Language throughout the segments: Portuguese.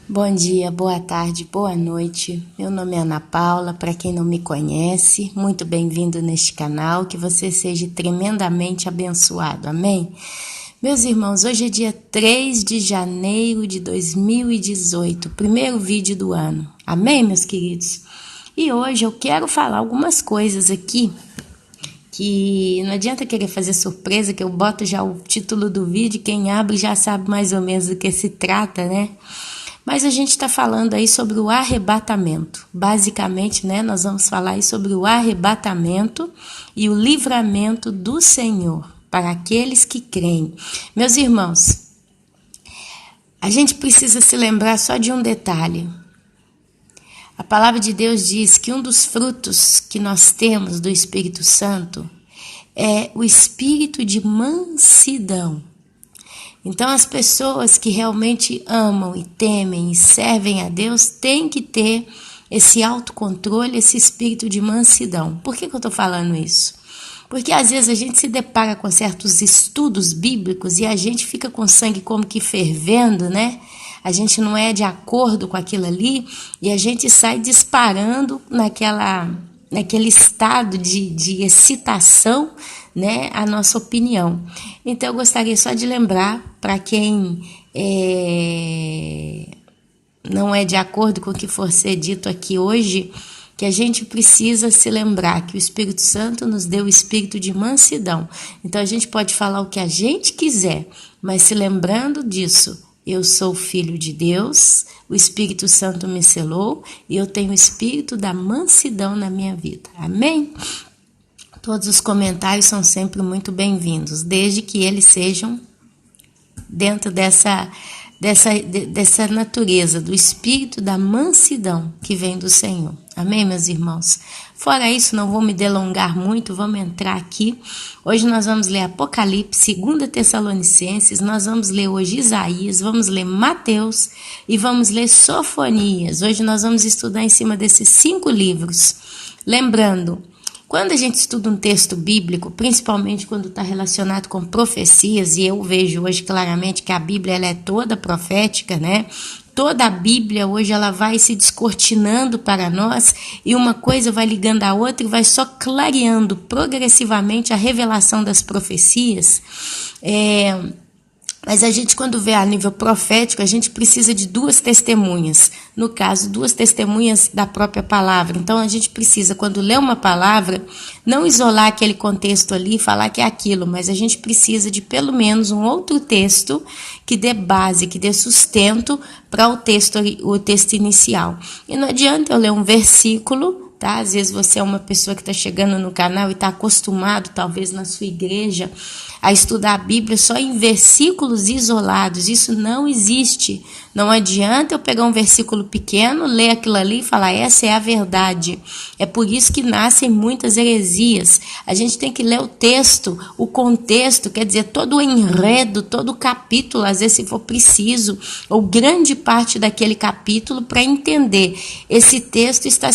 Bom dia, boa tarde, boa noite. Meu nome é Ana Paula, para quem não me conhece, muito bem-vindo neste canal, que você seja tremendamente abençoado, amém? Meus irmãos, hoje é dia 3 de janeiro de 2018, primeiro vídeo do ano, amém, meus queridos? E hoje eu quero falar algumas coisas aqui, que não adianta querer fazer surpresa, que eu boto já o título do vídeo, quem abre já sabe mais ou menos do que se trata, né? Mas a gente está falando aí sobre o arrebatamento. Basicamente, né, nós vamos falar aí sobre o arrebatamento e o livramento do Senhor para aqueles que creem. Meus irmãos, a gente precisa se lembrar só de um detalhe. A palavra de Deus diz que um dos frutos que nós temos do Espírito Santo é o espírito de mansidão. Então, as pessoas que realmente amam e temem e servem a Deus têm que ter esse autocontrole, esse espírito de mansidão. Por que eu estou falando isso? Porque às vezes a gente se depara com certos estudos bíblicos e a gente fica com o sangue como que fervendo, né? A gente não é de acordo com aquilo ali e a gente sai disparando naquele estado de excitação, né, a nossa opinião. Então, eu gostaria só de lembrar para quem não é de acordo com o que for ser dito aqui hoje, que a gente precisa se lembrar que o Espírito Santo nos deu o espírito de mansidão. Então, a gente pode falar o que a gente quiser, mas se lembrando disso, eu sou filho de Deus, o Espírito Santo me selou e eu tenho o espírito da mansidão na minha vida. Amém? Todos os comentários são sempre muito bem-vindos, desde que eles sejam dentro dessa natureza, do espírito da mansidão que vem do Senhor. Amém, meus irmãos? Fora isso, não vou me delongar muito, vamos entrar aqui. Hoje nós vamos ler Apocalipse, 2 Tessalonicenses, nós vamos ler hoje Isaías, vamos ler Mateus e vamos ler Sofonias. Hoje nós vamos estudar em cima desses 5 livros. Lembrando, quando a gente estuda um texto bíblico, principalmente quando está relacionado com profecias, e eu vejo hoje claramente que a Bíblia ela é toda profética, né? Toda a Bíblia hoje ela vai se descortinando para nós e uma coisa vai ligando a outra e vai só clareando progressivamente a revelação das profecias. Mas a gente, quando vê a nível profético, a gente precisa de 2 testemunhas. No caso, 2 testemunhas da própria palavra. Então, a gente precisa, quando lê uma palavra, não isolar aquele contexto ali e falar que é aquilo, mas a gente precisa de pelo menos um outro texto que dê base, que dê sustento para o texto inicial. E não adianta eu ler um versículo, tá? Às vezes você é uma pessoa que está chegando no canal e está acostumado, talvez na sua igreja, a estudar a Bíblia só em versículos isolados. Isso não existe. Não adianta eu pegar um versículo pequeno, ler aquilo ali e falar, essa é a verdade. É por isso que nascem muitas heresias. A gente tem que ler o texto, o contexto, quer dizer, todo o enredo, todo o capítulo, às vezes se for preciso, ou grande parte daquele capítulo para entender. Esse texto está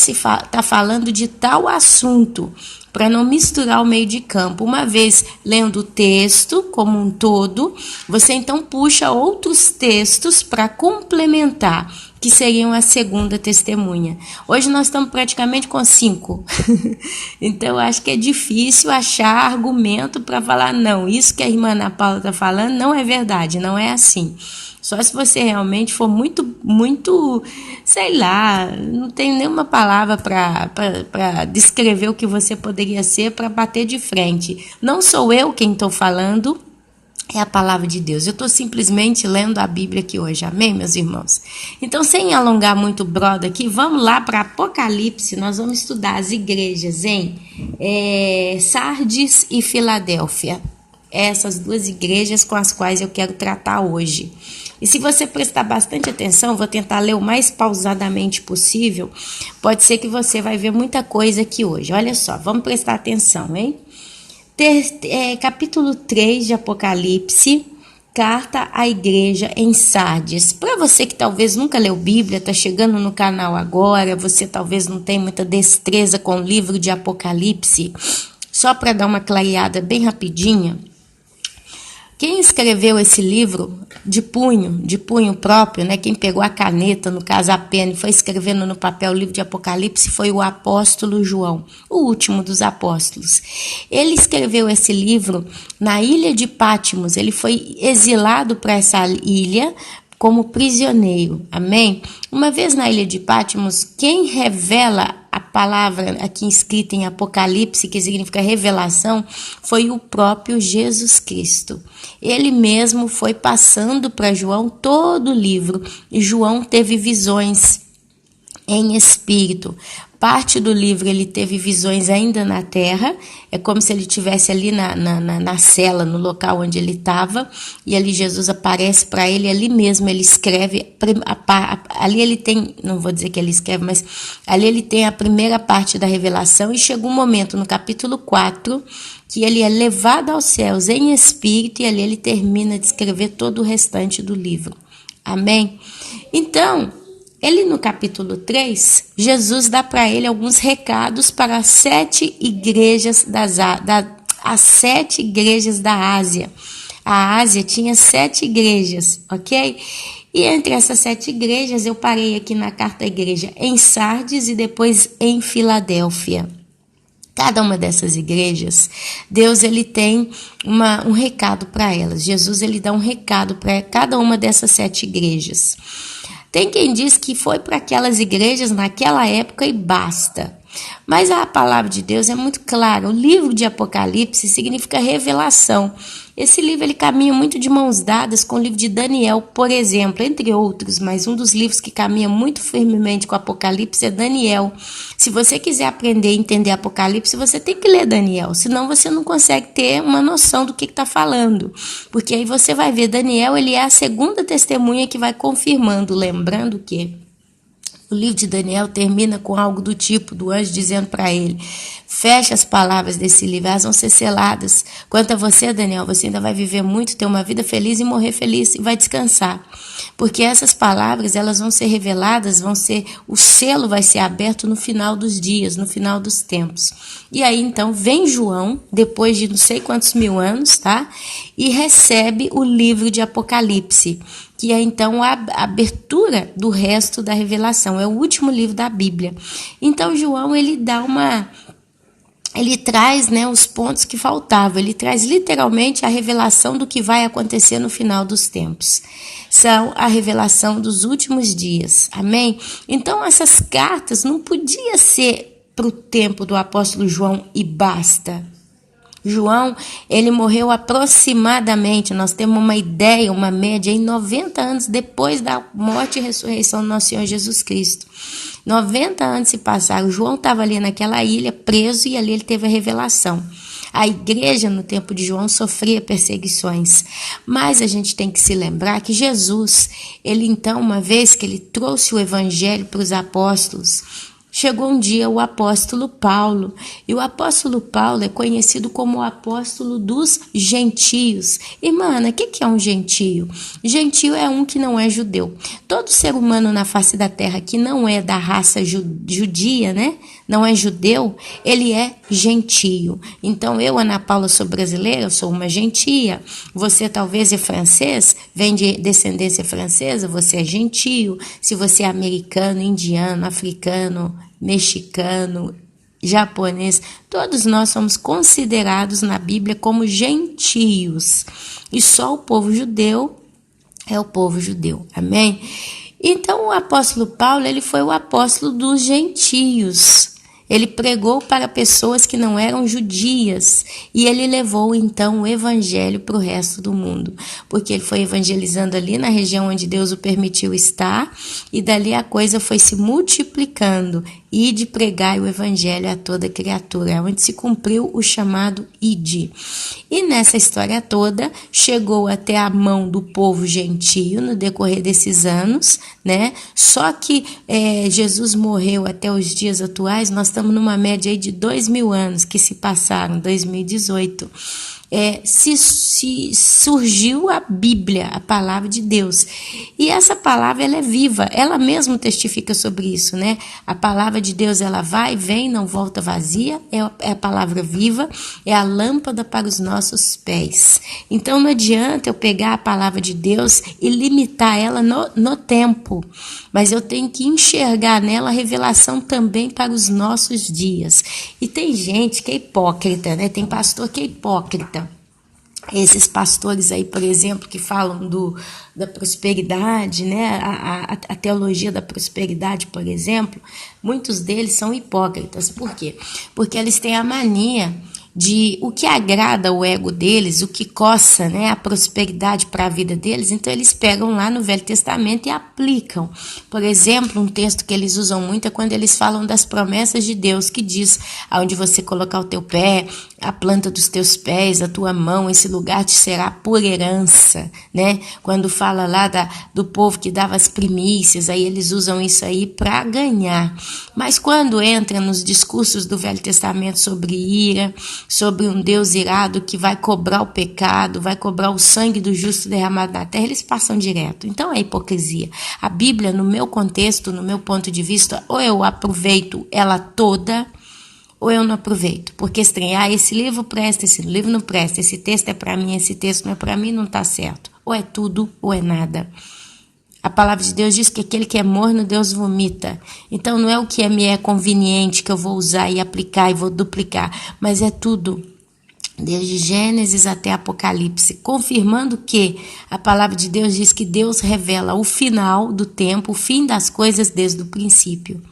falando de tal assunto, para não misturar o meio de campo. Uma vez lendo o texto como um todo, você então puxa outros textos para complementar, que seriam a segunda testemunha. Hoje nós estamos praticamente com 5. Então eu acho que é difícil achar argumento para falar, não, isso que a irmã Ana Paula está falando não é verdade, não é assim. Só se você realmente for muito, sei lá, não tem nenhuma palavra para descrever o que você poderia ser para bater de frente. Não sou eu quem estou falando, é a palavra de Deus. Eu estou simplesmente lendo a Bíblia aqui hoje, amém, meus irmãos? Então, sem alongar muito o brodo aqui, vamos lá para Apocalipse. Nós vamos estudar as igrejas em Sardes e Filadélfia. Essas 2 igrejas com as quais eu quero tratar hoje. E se você prestar bastante atenção, vou tentar ler o mais pausadamente possível, pode ser que você vai ver muita coisa aqui hoje. Olha só, vamos prestar atenção, hein? Capítulo 3 de Apocalipse, carta à igreja em Sardes. Para você que talvez nunca leu Bíblia, está chegando no canal agora, você talvez não tem muita destreza com o livro de Apocalipse, só para dar uma clareada bem rapidinha, Quem escreveu esse livro de punho próprio, né? Quem pegou a caneta, no caso a pena, e foi escrevendo no papel o livro de Apocalipse foi o apóstolo João, o último dos apóstolos. Ele escreveu esse livro na ilha de Patmos, ele foi exilado para essa ilha como prisioneiro, amém? Uma vez na ilha de Patmos, quem revela a palavra aqui escrita em Apocalipse, que significa revelação, foi o próprio Jesus Cristo. Ele mesmo foi passando para João todo o livro, e João teve visões em espírito. Parte do livro ele teve visões ainda na terra, é como se ele estivesse ali na cela, no local onde ele estava, e ali Jesus aparece para ele, ali mesmo ele escreve, ali ele tem, não vou dizer que ele escreve, mas ali ele tem a primeira parte da revelação, e chega um momento no capítulo 4, que ele é levado aos céus em espírito, e ali ele termina de escrever todo o restante do livro. Amém? Então, ele no capítulo 3, Jesus dá para ele alguns recados para as 7 igrejas as 7 igrejas da Ásia. A Ásia tinha 7 igrejas, ok? E entre essas 7 igrejas, eu parei aqui na carta à igreja em Sardes e depois em Filadélfia. Cada uma dessas igrejas, Deus ele tem um recado para elas. Jesus ele dá um recado para cada uma dessas 7 igrejas. Tem quem diz que foi para aquelas igrejas naquela época e basta. Mas a palavra de Deus é muito clara. O livro de Apocalipse significa revelação. Esse livro ele caminha muito de mãos dadas com o livro de Daniel, por exemplo, entre outros, mas um dos livros que caminha muito firmemente com Apocalipse é Daniel. Se você quiser aprender a entender Apocalipse, você tem que ler Daniel, senão você não consegue ter uma noção do que está falando. Porque aí você vai ver, Daniel ele é a segunda testemunha que vai confirmando, lembrando que o livro de Daniel termina com algo do tipo do anjo dizendo para ele: feche as palavras desse livro, elas vão ser seladas. Quanto a você, Daniel, você ainda vai viver muito, ter uma vida feliz e morrer feliz e vai descansar. Porque essas palavras, elas vão ser reveladas, o selo vai ser aberto no final dos dias, no final dos tempos. E aí, então, vem João, depois de não sei quantos mil anos, tá? E recebe o livro de Apocalipse, que é então a abertura do resto da revelação, é o último livro da Bíblia. Então João ele traz, né, os pontos que faltavam, ele traz literalmente a revelação do que vai acontecer no final dos tempos. São a revelação dos últimos dias, amém? Então essas cartas não podiam ser para o tempo do apóstolo João e basta. João, ele morreu aproximadamente, nós temos uma ideia, uma média, em 90 anos depois da morte e ressurreição do nosso Senhor Jesus Cristo. 90 anos se passaram, João estava ali naquela ilha, preso, e ali ele teve a revelação. A igreja no tempo de João sofria perseguições, mas a gente tem que se lembrar que Jesus, ele então, uma vez que ele trouxe o evangelho para os apóstolos, chegou um dia o apóstolo Paulo, e o apóstolo Paulo é conhecido como o apóstolo dos gentios. Irmã, o que é um gentio? Gentio é um que não é judeu. Todo ser humano na face da terra que não é da raça judia, né? Não é judeu, ele é gentio. Então eu, Ana Paula, sou brasileira, eu sou uma gentia. Você talvez é francês, vem de descendência francesa, você é gentio. Se você é americano, indiano, africano, mexicano, japonês, todos nós somos considerados na Bíblia como gentios. E só o povo judeu é o povo judeu. Amém? Então o apóstolo Paulo, ele foi o apóstolo dos gentios. Ele pregou para pessoas que não eram judias e ele levou então o evangelho para o resto do mundo, porque ele foi evangelizando ali na região onde Deus o permitiu estar, e dali a coisa foi se multiplicando. Ide pregai o evangelho a toda criatura, onde se cumpriu o chamado ide. E nessa história toda, chegou até a mão do povo gentio no decorrer desses anos, né? Só que Jesus morreu até os dias atuais, nós estamos numa média aí de 2.000 anos que se passaram, 2018. se surgiu a Bíblia, a palavra de Deus. E essa palavra, ela é viva, ela mesma testifica sobre isso, né? A palavra de Deus, ela vai, vem, não volta vazia, é a palavra viva, é a lâmpada para os nossos pés. Então não adianta eu pegar a palavra de Deus e limitar ela no tempo, mas eu tenho que enxergar nela a revelação também para os nossos dias. E tem gente que é hipócrita, né? Tem pastor que é hipócrita. Esses pastores aí, por exemplo, que falam da prosperidade, né? A teologia da prosperidade, por exemplo, muitos deles são hipócritas. Por quê? Porque eles têm a mania de o que agrada o ego deles, o que coça, né, a prosperidade para a vida deles, então eles pegam lá no Velho Testamento e aplicam. Por exemplo, um texto que eles usam muito é quando eles falam das promessas de Deus, que diz, aonde você colocar o teu pé, a planta dos teus pés, a tua mão, esse lugar te será por herança, né? Quando fala lá do povo que dava as primícias, aí eles usam isso aí para ganhar. Mas quando entra nos discursos do Velho Testamento sobre ira, sobre um Deus irado que vai cobrar o pecado, vai cobrar o sangue do justo derramado na terra, eles passam direto. Então é hipocrisia. A Bíblia, no meu contexto, no meu ponto de vista, ou eu aproveito ela toda, ou eu não aproveito. Porque estranhar, esse livro presta, esse livro não presta, esse texto é para mim, esse texto não é para mim, não está certo. Ou é tudo, ou é nada. A palavra de Deus diz que aquele que é morno, Deus vomita. Então não é o que me é conveniente que eu vou usar e aplicar e vou duplicar, mas é tudo, desde Gênesis até Apocalipse, confirmando que a palavra de Deus diz que Deus revela o final do tempo, o fim das coisas desde o princípio.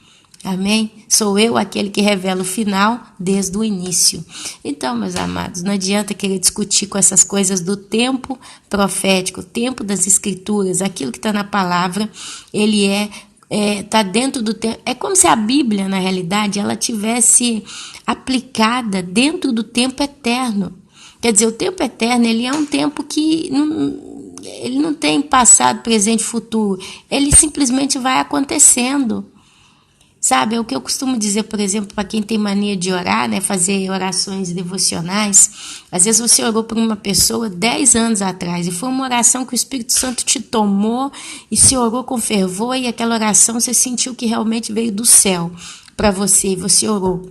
Amém? Sou eu aquele que revela o final desde o início. Então, meus amados, não adianta querer discutir com essas coisas do tempo profético, o tempo das escrituras, aquilo que está na palavra, ele está dentro do tempo. É como se a Bíblia, na realidade, ela tivesse aplicada dentro do tempo eterno. Quer dizer, o tempo eterno, ele é um tempo que ele não tem passado, presente e futuro. Ele simplesmente vai acontecendo. Sabe, é o que eu costumo dizer, por exemplo, para quem tem mania de orar, né, fazer orações devocionais. Às vezes você orou por uma pessoa 10 anos atrás e foi uma oração que o Espírito Santo te tomou e se orou com fervor e aquela oração você sentiu que realmente veio do céu para você e você orou.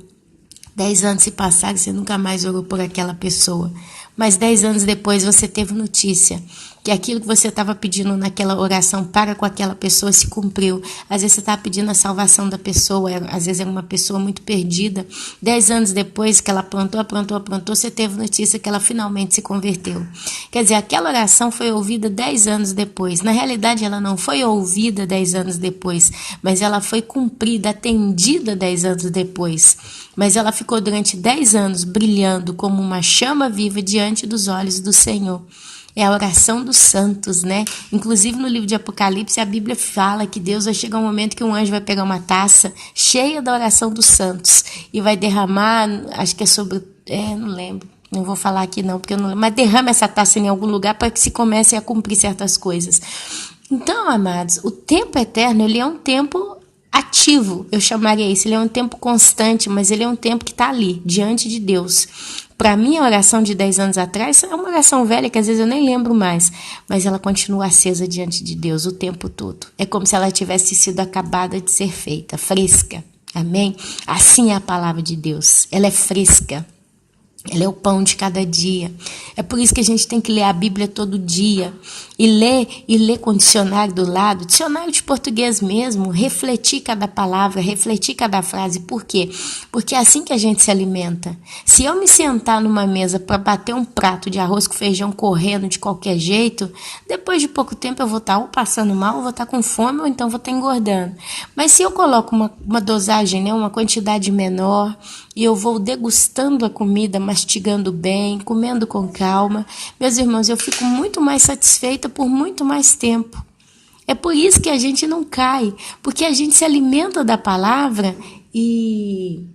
10 anos se passaram e você nunca mais orou por aquela pessoa. Mas 10 anos depois você teve notícia que aquilo que você estava pedindo naquela oração para com aquela pessoa se cumpriu. Às vezes você estava pedindo a salvação da pessoa, às vezes era uma pessoa muito perdida. 10 anos depois que ela aprontou, você teve notícia que ela finalmente se converteu. Quer dizer, aquela oração foi ouvida 10 anos depois. Na realidade, ela não foi ouvida 10 anos depois, mas ela foi cumprida, atendida 10 anos depois. Mas ela ficou durante 10 anos brilhando como uma chama viva diante dos olhos do Senhor. É a oração dos santos, né? Inclusive no livro de Apocalipse, a Bíblia fala que Deus vai chegar um momento que um anjo vai pegar uma taça cheia da oração dos santos e vai derramar, acho que é sobre... não lembro. Não vou falar aqui não, porque eu não lembro. Mas derrama essa taça em algum lugar para que se comece a cumprir certas coisas. Então, amados, o tempo eterno, ele é um tempo ativo, eu chamaria isso. Ele é um tempo constante, mas ele é um tempo que está ali, diante de Deus. Para mim, a oração de 10 anos atrás é uma oração velha que às vezes eu nem lembro mais, mas ela continua acesa diante de Deus o tempo todo. É como se ela tivesse sido acabada de ser feita, fresca. Amém? Assim é a palavra de Deus. Ela é fresca. Ela é o pão de cada dia. É por isso que a gente tem que ler a Bíblia todo dia. E ler com o dicionário do lado. Dicionário de português mesmo. Refletir cada palavra, refletir cada frase. Por quê? Porque é assim que a gente se alimenta. Se eu me sentar numa mesa para bater um prato de arroz com feijão correndo de qualquer jeito, depois de pouco tempo eu vou estar ou passando mal, ou vou estar com fome, ou então vou estar engordando. Mas se eu coloco uma dosagem, né, uma quantidade menor, e eu vou degustando a comida, mastigando bem, comendo com calma, meus irmãos, eu fico muito mais satisfeita por muito mais tempo. É por isso que a gente não cai, porque a gente se alimenta da palavra e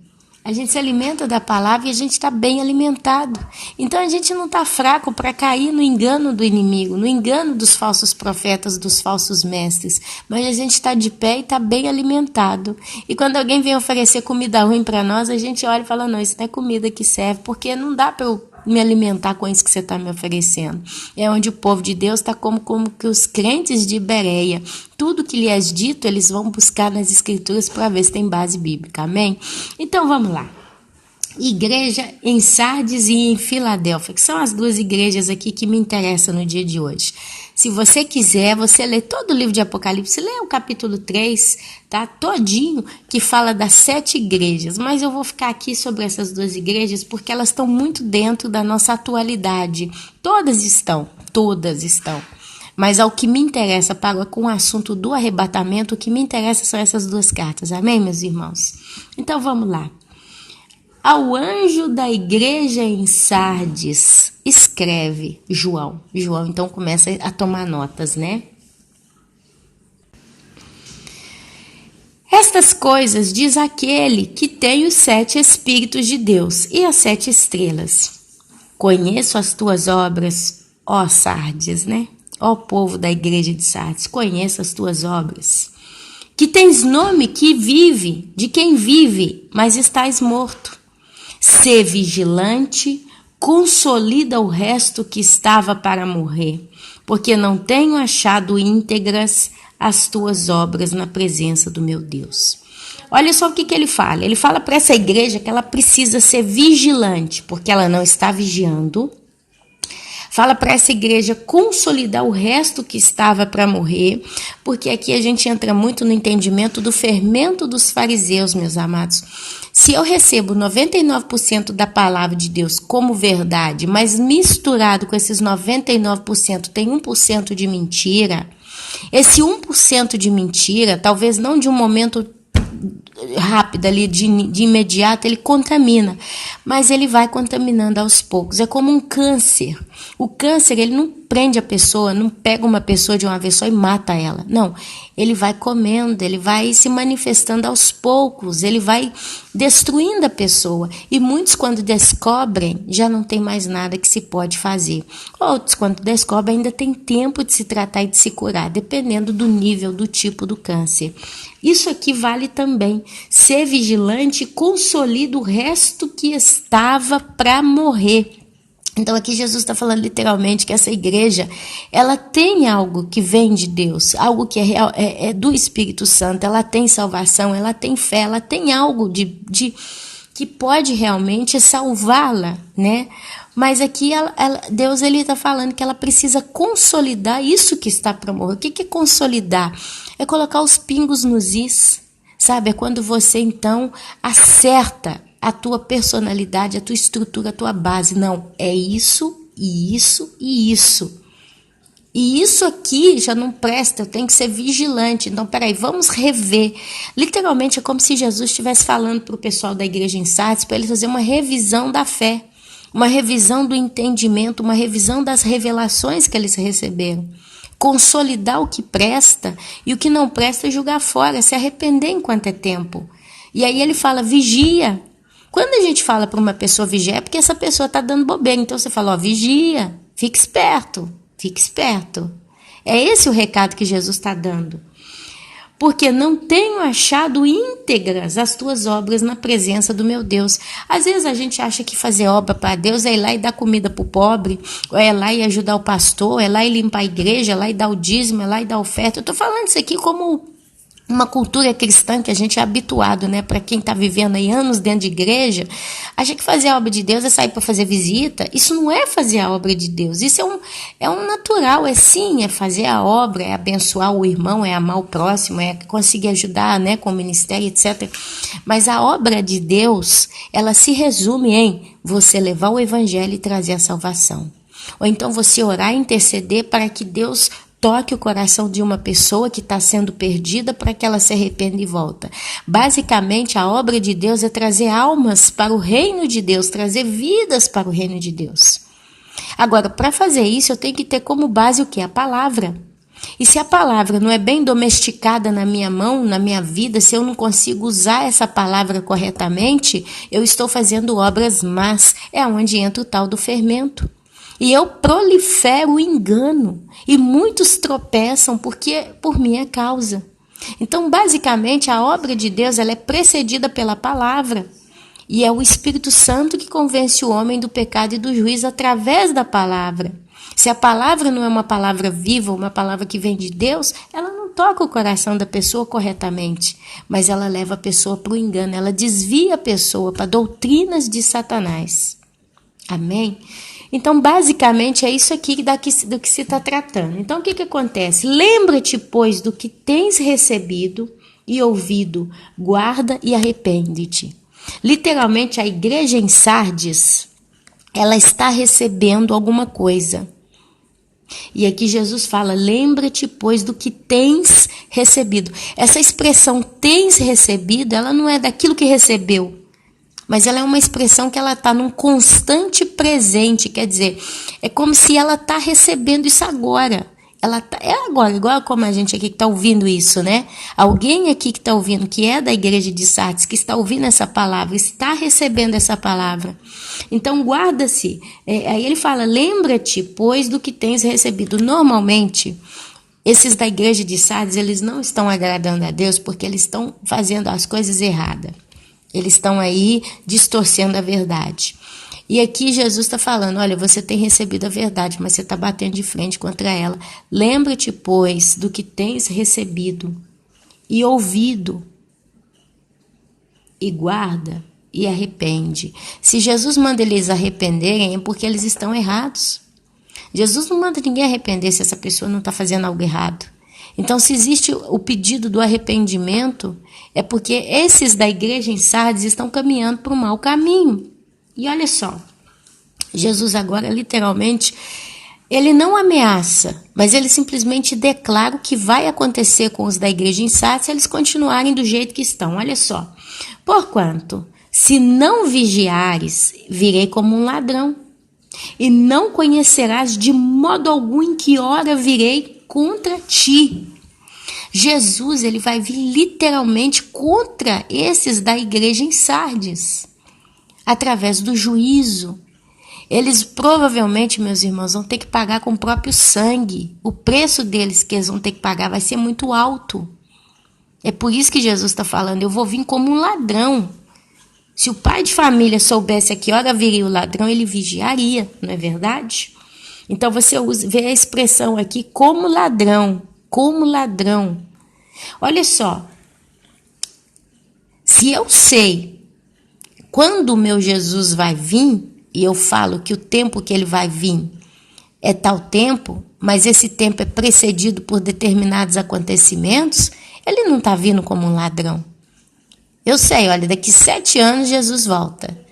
a gente está bem alimentado. Então a gente não está fraco para cair no engano do inimigo, no engano dos falsos profetas, dos falsos mestres. Mas a gente está de pé e está bem alimentado. E quando alguém vem oferecer comida ruim para nós, a gente olha e fala, não, isso não é comida que serve, porque não dá para eu me alimentar com isso que você está me oferecendo. É onde o povo de Deus está como que os crentes de Bereia. Tudo que lhe é dito, eles vão buscar nas escrituras para ver se tem base bíblica. Amém? Então vamos lá. Igreja em Sardes e em Filadélfia, que são as duas igrejas aqui que me interessam no dia de hoje. Se você quiser, você lê todo o livro de Apocalipse, lê o capítulo 3, tá? Todinho, que fala das 7 igrejas. Mas eu vou ficar aqui sobre essas duas igrejas porque elas estão muito dentro da nossa atualidade. Todas estão. Mas ao que me interessa, para com o assunto do arrebatamento, o que me interessa são essas duas cartas. Amém, meus irmãos? Então vamos lá. Ao anjo da igreja em Sardes, escreve João. João então começa a tomar notas, né? Estas coisas diz aquele que tem os 7 Espíritos de Deus e as 7 estrelas. Conheço as tuas obras, ó Sardes, né? Ó povo da igreja de Sardes, conheço as tuas obras. Que tens nome que vive, de quem vive, mas estás morto. Sê vigilante, consolida o resto que estava para morrer, porque não tenho achado íntegras as tuas obras na presença do meu Deus. Olha só o que ele fala. Ele fala para essa igreja que ela precisa ser vigilante, porque ela não está vigiando. Fala para essa igreja consolidar o resto que estava para morrer, porque aqui a gente entra muito no entendimento do fermento dos fariseus, meus amados. Se eu recebo 99% da palavra de Deus como verdade, mas misturado com esses 99% tem 1% de mentira, esse 1% de mentira, talvez não de um momento rápido ali, de imediato, ele contamina, mas ele vai contaminando aos poucos. É como um câncer. O câncer, ele não prende a pessoa, não pega uma pessoa de uma vez só e mata ela. Não, ele vai comendo, ele vai se manifestando aos poucos, ele vai destruindo a pessoa. E muitos, quando descobrem, já não tem mais nada que se pode fazer. Outros, quando descobrem, ainda tem tempo de se tratar e de se curar, dependendo do nível, do tipo do câncer. Isso aqui vale também. Ser vigilante, consolida o resto que estava para morrer. Então aqui Jesus está falando literalmente que essa igreja, ela tem algo que vem de Deus, algo que é real, é do Espírito Santo, ela tem salvação, ela tem fé, ela tem algo que pode realmente salvá-la, né? Mas aqui Deus está falando que ela precisa consolidar isso que está para morrer. O que é consolidar? É colocar os pingos nos is, sabe? É quando você então acerta a tua personalidade, a tua estrutura, a tua base. Não, é isso, e isso, e isso. E isso aqui já não presta, eu tenho que ser vigilante. Então, peraí, vamos rever. Literalmente é como se Jesus estivesse falando para o pessoal da igreja em Sardes, para eles fazer uma revisão da fé, uma revisão do entendimento, uma revisão das revelações que eles receberam. Consolidar o que presta e o que não presta jogar fora, se arrepender enquanto é tempo. E aí ele fala, vigia. Quando a gente fala para uma pessoa vigiar, é porque essa pessoa está dando bobeira. Então você fala, ó, vigia, fique esperto, fique esperto. É esse o recado que Jesus está dando. Porque não tenho achado íntegras as tuas obras na presença do meu Deus. Às vezes a gente acha que fazer obra para Deus é ir lá e dar comida para o pobre, ou é lá e ajudar o pastor, é lá e limpar a igreja, é lá e dar o dízimo, é lá e dar oferta. Eu estou falando isso aqui como uma cultura cristã que a gente é habituado, né? Para quem está vivendo aí anos dentro de igreja, acha que fazer a obra de Deus é sair para fazer visita. Isso não é fazer a obra de Deus. Isso é um natural, é fazer a obra, é abençoar o irmão, é amar o próximo, é conseguir ajudar, né, com o ministério, etc. Mas a obra de Deus, ela se resume em você levar o evangelho e trazer a salvação. Ou então você orar e interceder para que Deus toque o coração de uma pessoa que está sendo perdida para que ela se arrependa e volta. Basicamente, a obra de Deus é trazer almas para o reino de Deus, trazer vidas para o reino de Deus. Agora, para fazer isso, eu tenho que ter como base o quê? A palavra. E se a palavra não é bem domesticada na minha mão, na minha vida, se eu não consigo usar essa palavra corretamente, eu estou fazendo obras más. É onde entra o tal do fermento. E eu prolifero o engano, e muitos tropeçam por minha causa. Então, basicamente, a obra de Deus ela é precedida pela palavra. E é o Espírito Santo que convence o homem do pecado e do juízo através da palavra. Se a palavra não é uma palavra viva, uma palavra que vem de Deus, ela não toca o coração da pessoa corretamente, mas ela leva a pessoa para o engano, ela desvia a pessoa para doutrinas de Satanás. Amém? Então, basicamente, é isso aqui do que se está tratando. Então, o que acontece? Lembra-te, pois, do que tens recebido e ouvido, guarda e arrepende-te. Literalmente, a igreja em Sardes, ela está recebendo alguma coisa. E aqui Jesus fala, lembra-te, pois, do que tens recebido. Essa expressão tens recebido, ela não é daquilo que recebeu, mas ela é uma expressão que ela está num constante presente, quer dizer, é como se ela está recebendo isso agora. É agora, igual como a gente aqui que está ouvindo isso, né? Alguém aqui que está ouvindo, que é da igreja de Sardes, que está ouvindo essa palavra, está recebendo essa palavra. Então, guarda-se. Aí ele fala, lembra-te, pois, do que tens recebido. Normalmente, esses da igreja de Sardes, eles não estão agradando a Deus porque eles estão fazendo as coisas erradas. Eles estão aí distorcendo a verdade. E aqui Jesus está falando, olha, você tem recebido a verdade, mas você está batendo de frente contra ela. Lembra-te, pois, do que tens recebido e ouvido, e guarda e arrepende. Se Jesus manda eles arrependerem, é porque eles estão errados. Jesus não manda ninguém arrepender se essa pessoa não está fazendo algo errado. Então, se existe o pedido do arrependimento, é porque esses da igreja em Sardes estão caminhando para um mau caminho. E olha só, Jesus agora literalmente, ele não ameaça, mas ele simplesmente declara o que vai acontecer com os da igreja em Sardes se eles continuarem do jeito que estão. Olha só, porquanto, se não vigiares, virei como um ladrão, e não conhecerás de modo algum em que hora virei contra ti. Jesus, ele vai vir literalmente contra esses da igreja em Sardes, através do juízo. Eles provavelmente, meus irmãos, vão ter que pagar com o próprio sangue. O preço deles que eles vão ter que pagar vai ser muito alto. É por isso que Jesus está falando, eu vou vir como um ladrão. Se o pai de família soubesse a que hora viria o ladrão, ele vigiaria, não é verdade? Então você vê a expressão aqui como ladrão, como ladrão. Olha só, se eu sei quando o meu Jesus vai vir, e eu falo que o tempo que ele vai vir é tal tempo, mas esse tempo é precedido por determinados acontecimentos, ele não está vindo como um ladrão. Eu sei, olha, daqui 7 anos Jesus volta.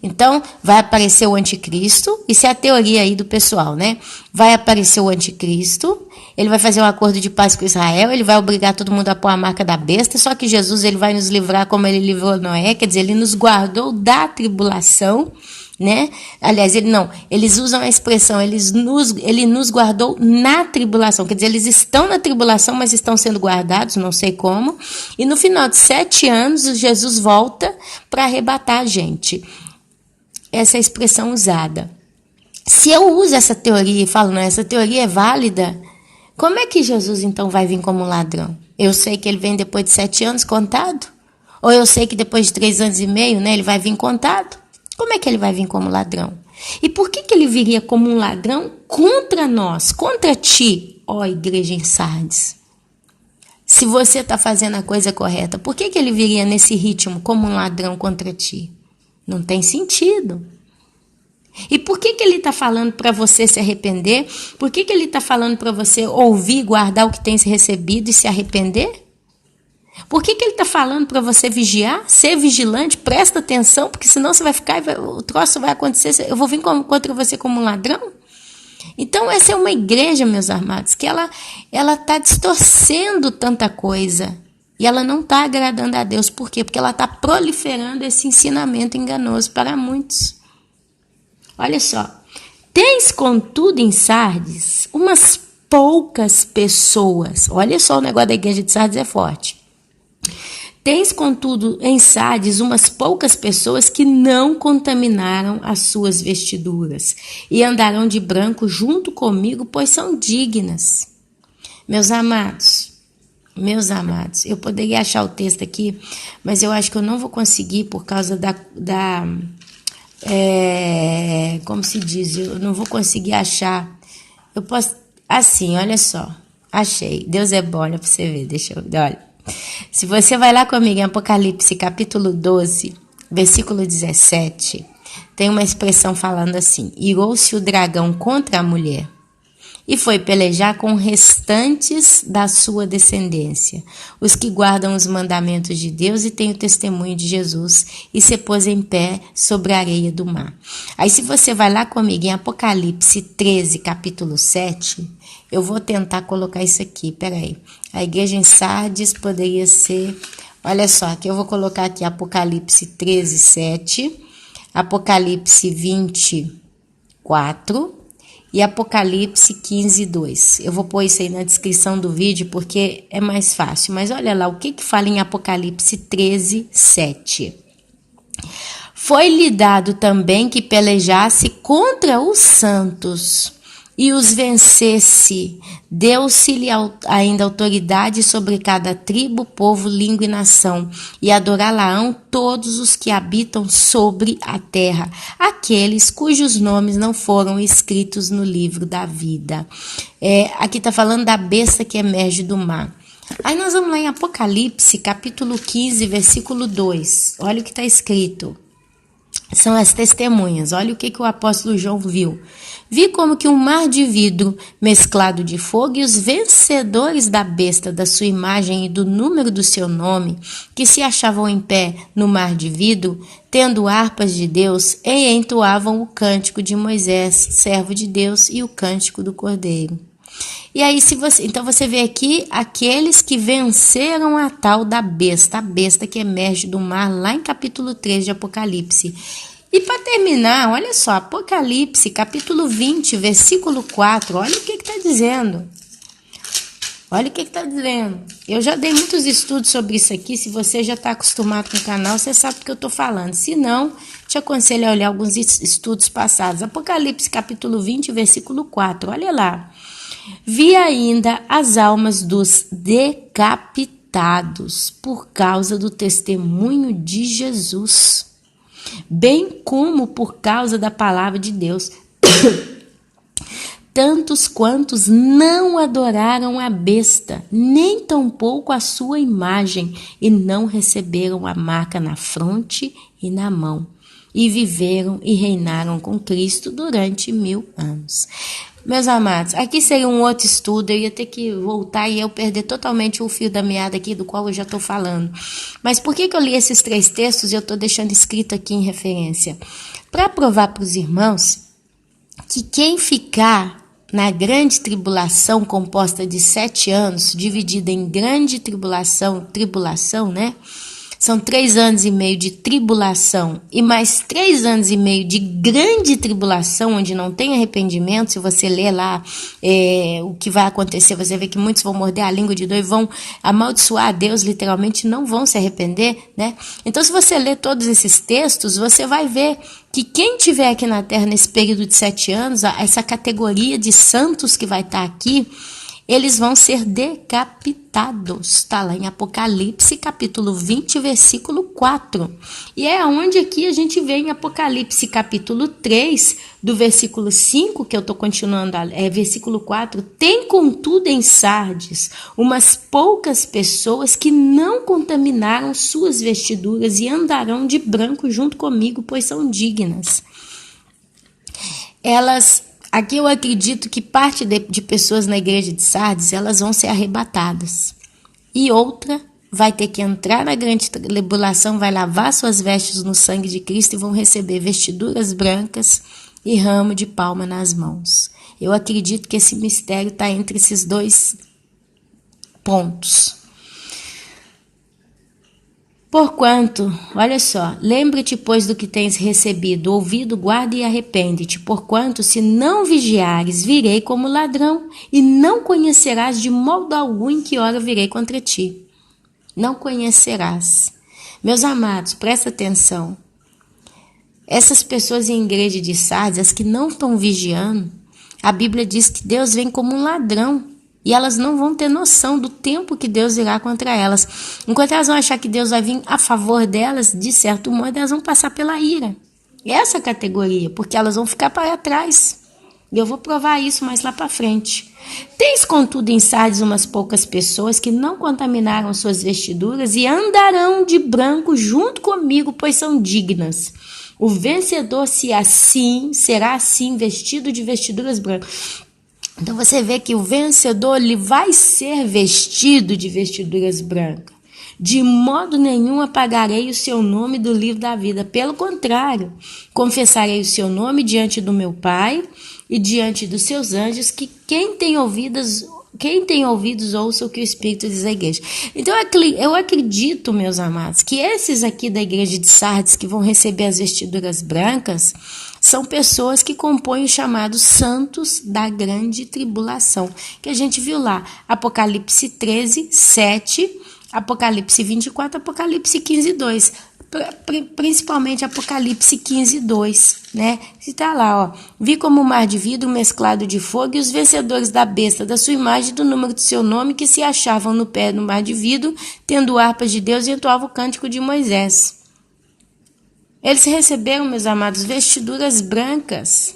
Então, vai aparecer o anticristo, isso é a teoria aí do pessoal, né? Vai aparecer o anticristo, ele vai fazer um acordo de paz com Israel, ele vai obrigar todo mundo a pôr a marca da besta, só que Jesus ele vai nos livrar como ele livrou Noé, quer dizer, ele nos guardou da tribulação, né? Aliás, eles usam a expressão, ele nos guardou na tribulação, quer dizer, eles estão na tribulação, mas estão sendo guardados, não sei como, e no final de 7 anos, Jesus volta para arrebatar a gente. Essa é a expressão usada. Se eu uso essa teoria e falo, não, essa teoria é válida, como é que Jesus então vai vir como um ladrão? Eu sei que ele vem depois de 7 anos contado? Ou eu sei que depois de 3 anos e meio, né, ele vai vir contado? Como é que ele vai vir como ladrão? E por que ele viria como um ladrão contra nós, contra ti, ó igreja em Sardes? Se você está fazendo a coisa correta, por que ele viria nesse ritmo como um ladrão contra ti? Não tem sentido. E por que ele está falando para você se arrepender? Por que ele está falando para você ouvir, guardar o que tem recebido e se arrepender? Por que ele está falando para você vigiar, ser vigilante, presta atenção, porque senão você vai ficar, o troço vai acontecer, eu vou vir contra você como um ladrão? Então essa é uma igreja, meus amados, que ela está distorcendo tanta coisa. E ela não está agradando a Deus. Por quê? Porque ela está proliferando esse ensinamento enganoso para muitos. Olha só. Tens, contudo, em Sardes, umas poucas pessoas. Olha só, o negócio da igreja de Sardes é forte. Tens, contudo, em Sardes, umas poucas pessoas que não contaminaram as suas vestiduras e andarão de branco junto comigo, pois são dignas. Meus amados, Meus amados, eu poderia achar o texto aqui, mas eu acho que eu não vou conseguir por causa como se diz, eu não vou conseguir achar. Eu posso, assim, olha só, achei. Deus é bom, olha pra você ver, olha. Se você vai lá comigo em Apocalipse capítulo 12, versículo 17, tem uma expressão falando assim: irou-se o dragão contra a mulher e foi pelejar com restantes da sua descendência, os que guardam os mandamentos de Deus e têm o testemunho de Jesus, e se pôs em pé sobre a areia do mar. Aí se você vai lá comigo em Apocalipse 13, capítulo 7, eu vou tentar colocar isso aqui, peraí. A igreja em Sardes poderia ser, olha só, aqui eu vou colocar aqui Apocalipse 13, 7, Apocalipse 24, e Apocalipse 15, 2. Eu vou pôr isso aí na descrição do vídeo porque é mais fácil. Mas olha lá, o que fala em Apocalipse 13, 7. Foi-lhe dado também que pelejasse contra os santos e os vencesse. Deu-se-lhe ainda autoridade sobre cada tribo, povo, língua e nação, e adorá-la-ão todos os que habitam sobre a terra, aqueles cujos nomes não foram escritos no livro da vida. Aqui está falando da besta que emerge do mar. Aí nós vamos lá em Apocalipse, capítulo 15, versículo 2. Olha o que está escrito. São as testemunhas. Olha o que o apóstolo João viu. Vi como que um mar de vidro mesclado de fogo e os vencedores da besta, da sua imagem e do número do seu nome, que se achavam em pé no mar de vidro, tendo harpas de Deus, e entoavam o cântico de Moisés, servo de Deus, e o cântico do Cordeiro. E aí, então você vê aqui aqueles que venceram a tal da besta, a besta que emerge do mar, lá em capítulo 3 de Apocalipse. E para terminar, olha só, Apocalipse, capítulo 20, versículo 4, olha o que está dizendo. Olha o que está dizendo. Eu já dei muitos estudos sobre isso aqui. Se você já está acostumado com o canal, você sabe do que eu estou falando. Se não, te aconselho a olhar alguns estudos passados. Apocalipse, capítulo 20, versículo 4, olha lá. Vi ainda as almas dos decapitados por causa do testemunho de Jesus, bem como por causa da palavra de Deus. Tantos quantos não adoraram a besta, nem tampouco a sua imagem, e não receberam a marca na fronte e na mão, e viveram e reinaram com Cristo durante 1000 anos. Meus amados, aqui seria um outro estudo, eu ia ter que voltar e eu perder totalmente o fio da meada aqui do qual eu já estou falando. Mas por que eu li esses 3 textos e eu estou deixando escrito aqui em referência? Para provar para os irmãos que quem ficar na grande tribulação composta de 7 anos, dividida em grande tribulação, né? São 3 anos e meio de tribulação e mais 3 anos e meio de grande tribulação, onde não tem arrependimento. Se você ler lá o que vai acontecer, você vê que muitos vão morder a língua de dor e vão amaldiçoar a Deus, literalmente não vão se arrepender, né? Então, se você ler todos esses textos, você vai ver que quem estiver aqui na Terra nesse período de 7 anos, essa categoria de santos que vai estar aqui, eles vão ser decapitados. Está lá em Apocalipse, capítulo 20, versículo 4. E é onde aqui a gente vê em Apocalipse, capítulo 3, do versículo 5, que eu estou continuando, versículo 4. Tem, contudo, em Sardes, umas poucas pessoas que não contaminaram suas vestiduras e andarão de branco junto comigo, pois são dignas. Aqui eu acredito que parte de pessoas na igreja de Sardes, elas vão ser arrebatadas. E outra vai ter que entrar na grande tribulação, vai lavar suas vestes no sangue de Cristo e vão receber vestiduras brancas e ramo de palma nas mãos. Eu acredito que esse mistério está entre esses 2 pontos. Porquanto, olha só, lembra-te, pois, do que tens recebido, ouvido, guarda e arrepende-te. Porquanto, se não vigiares, virei como ladrão, e não conhecerás de modo algum em que hora virei contra ti. Não conhecerás. Meus amados, presta atenção. Essas pessoas em igreja de Sardes, as que não estão vigiando, a Bíblia diz que Deus vem como um ladrão. E elas não vão ter noção do tempo que Deus irá contra elas. Enquanto elas vão achar que Deus vai vir a favor delas, de certo modo, elas vão passar pela ira. Essa categoria, porque elas vão ficar para trás. E eu vou provar isso mais lá para frente. Tens, contudo, em Sardes umas poucas pessoas que não contaminaram suas vestiduras e andarão de branco junto comigo, pois são dignas. O vencedor será assim vestido de vestiduras brancas. Então você vê que o vencedor ele vai ser vestido de vestiduras brancas. De modo nenhum apagarei o seu nome do livro da vida. Pelo contrário, confessarei o seu nome diante do meu Pai e diante dos seus anjos, que quem tem ouvidos ouça o que o Espírito diz à igreja. Então eu acredito, meus amados, que esses aqui da igreja de Sardes que vão receber as vestiduras brancas são pessoas que compõem os chamados santos da grande tribulação, que a gente viu lá, Apocalipse 13, 7, Apocalipse 24, Apocalipse 15, 2. Principalmente Apocalipse 15, 2, né? Está lá, ó. Vi como um mar de vidro mesclado de fogo e os vencedores da besta, da sua imagem e do número do seu nome, que se achavam no pé do mar de vidro, tendo harpas de Deus, e entoavam o cântico de Moisés. Eles receberam, meus amados, vestiduras brancas.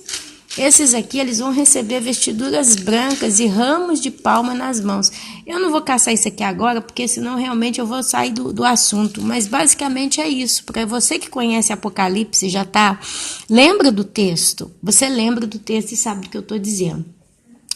Esses aqui, eles vão receber vestiduras brancas e ramos de palma nas mãos. Eu não vou caçar isso aqui agora, porque senão realmente eu vou sair do assunto. Mas basicamente é isso. Para você que conhece Apocalipse, já tá... Lembra do texto? Você lembra do texto e sabe do que eu estou dizendo.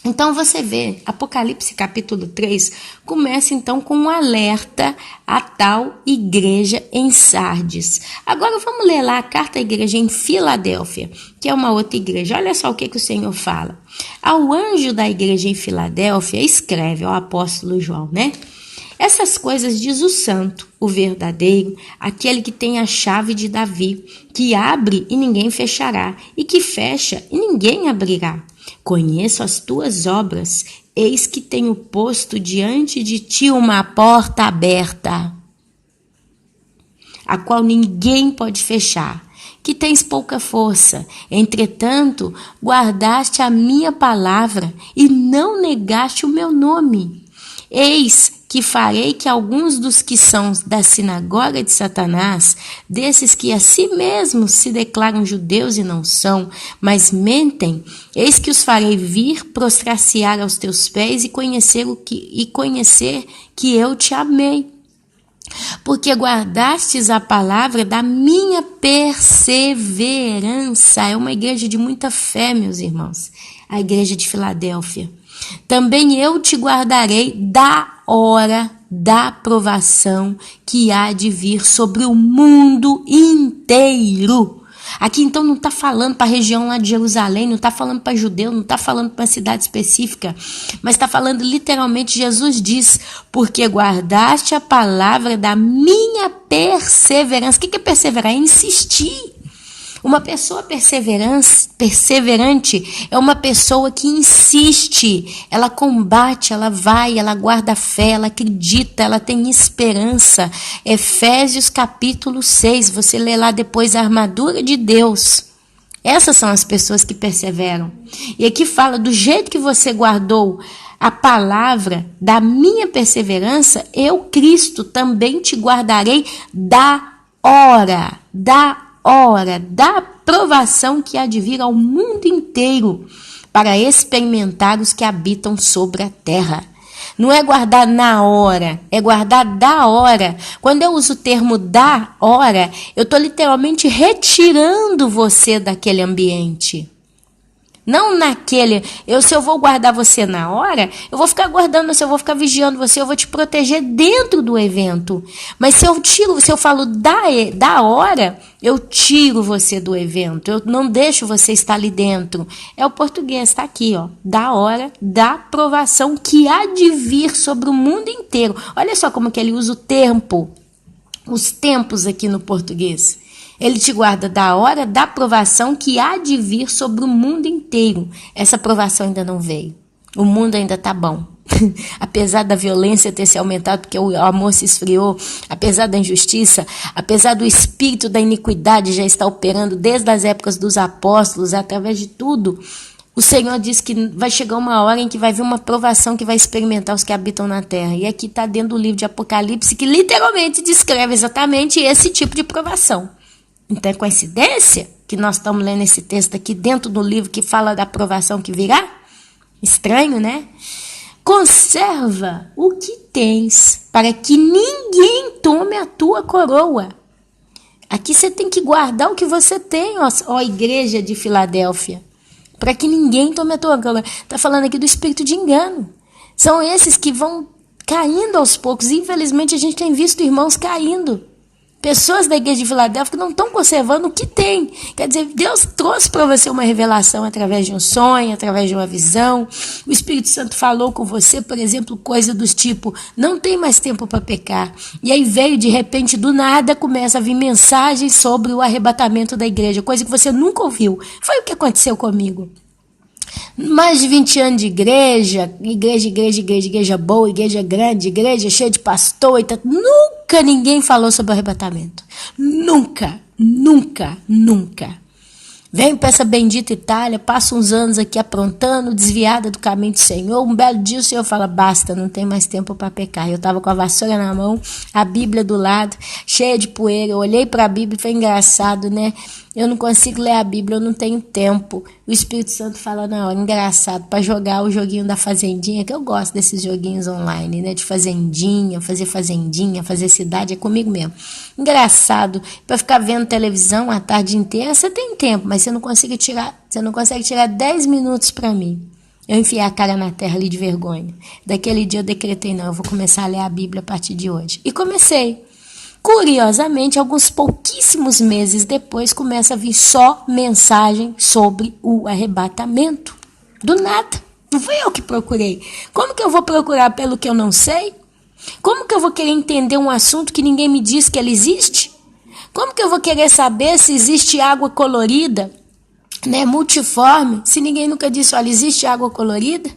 Então você vê, Apocalipse capítulo 3, começa então com um alerta à tal igreja em Sardes. Agora vamos ler lá a carta à igreja em Filadélfia, que é uma outra igreja. Olha só o que o Senhor fala. Ao anjo da igreja em Filadélfia, escreve ao apóstolo João, né? Essas coisas diz o santo, o verdadeiro, aquele que tem a chave de Davi, que abre e ninguém fechará, e que fecha e ninguém abrirá. Conheço as tuas obras, eis que tenho posto diante de ti uma porta aberta, a qual ninguém pode fechar, que tens pouca força, entretanto guardaste a minha palavra e não negaste o meu nome. Eis que farei que alguns dos que são da sinagoga de Satanás, desses que a si mesmos se declaram judeus e não são, mas mentem, eis que os farei vir prostrar-se aos teus pés e conhecer que eu te amei. Porque guardastes a palavra da minha perseverança. É uma igreja de muita fé, meus irmãos. A igreja de Filadélfia. Também eu te guardarei da hora da provação que há de vir sobre o mundo inteiro. Aqui então não está falando para a região lá de Jerusalém, não está falando para judeu, não está falando para uma cidade específica, mas está falando literalmente, Jesus diz, porque guardaste a palavra da minha perseverança. O que é perseverar? É insistir. Uma pessoa perseverante é uma pessoa que insiste, ela combate, ela vai, ela guarda a fé, ela acredita, ela tem esperança. Efésios capítulo 6, você lê lá depois a armadura de Deus. Essas são as pessoas que perseveram. E aqui fala, do jeito que você guardou a palavra da minha perseverança, eu, Cristo, também te guardarei da hora da provação que há de vir ao mundo inteiro para experimentar os que habitam sobre a terra. Não é guardar na hora, é guardar da hora. Quando eu uso o termo da hora, eu estou literalmente retirando você daquele ambiente. Não naquele, se eu vou guardar você na hora, eu vou ficar guardando você, eu vou ficar vigiando você, eu vou te proteger dentro do evento. Mas se eu falo da hora, eu tiro você do evento, eu não deixo você estar ali dentro. É o português, está aqui, ó, da hora, da provação que há de vir sobre o mundo inteiro. Olha só como que ele usa o tempo, os tempos aqui no português. Ele te guarda da hora da provação que há de vir sobre o mundo inteiro. Essa provação ainda não veio. O mundo ainda está bom. Apesar da violência ter se aumentado, porque o amor se esfriou, apesar da injustiça, apesar do espírito da iniquidade já estar operando desde as épocas dos apóstolos, através de tudo, O Senhor diz que vai chegar uma hora em que vai vir uma provação que vai experimentar os que habitam na terra. E aqui está dentro do livro de Apocalipse, que literalmente descreve exatamente esse tipo de provação. Então é coincidência que nós estamos lendo esse texto aqui dentro do livro que fala da provação que virá? Estranho, né? Conserva o que tens, para que ninguém tome a tua coroa. Aqui você tem que guardar o que você tem, ó igreja de Filadélfia. Para que ninguém tome a tua coroa. Está falando aqui do espírito de engano. São esses que vão caindo aos poucos. Infelizmente, a gente tem visto irmãos caindo. Pessoas da igreja de Filadélfia que não estão conservando o que tem. Quer dizer, Deus trouxe para você uma revelação através de um sonho, através de uma visão. O Espírito Santo falou com você, por exemplo, coisa dos tipo, não tem mais tempo para pecar. E aí veio, de repente, do nada, começa a vir mensagens sobre o arrebatamento da igreja, coisa que você nunca ouviu. Foi o que aconteceu comigo. Mais de 20 anos de igreja boa, igreja grande, igreja cheia de pastor e tal. Nunca ninguém falou sobre o arrebatamento. Nunca. Venho para essa bendita Itália, passo uns anos aqui aprontando, desviada do caminho do Senhor. Um belo dia o Senhor fala, basta, não tem mais tempo para pecar. Eu estava com a vassoura na mão, a Bíblia do lado, cheia de poeira. Eu olhei para a Bíblia e foi engraçado, né? Eu não consigo ler a Bíblia, eu não tenho tempo. O Espírito Santo fala na hora, engraçado, para jogar o joguinho da fazendinha, que eu gosto desses joguinhos online, né? De fazendinha, fazer cidade, é comigo mesmo. Engraçado, para ficar vendo televisão a tarde inteira, você tem tempo, mas você não consegue tirar 10 minutos para mim. Eu enfiei a cara na terra ali de vergonha. Daquele dia eu decretei, não, eu vou começar a ler a Bíblia a partir de hoje. E comecei. Curiosamente, alguns pouquíssimos meses depois, começa a vir só mensagem sobre o arrebatamento. Do nada. Não fui eu que procurei. Como que eu vou procurar pelo que eu não sei? Como que eu vou querer entender um assunto que ninguém me diz que ele existe? Como que eu vou querer saber se existe água colorida, né, multiforme, se ninguém nunca disse, olha, existe água colorida?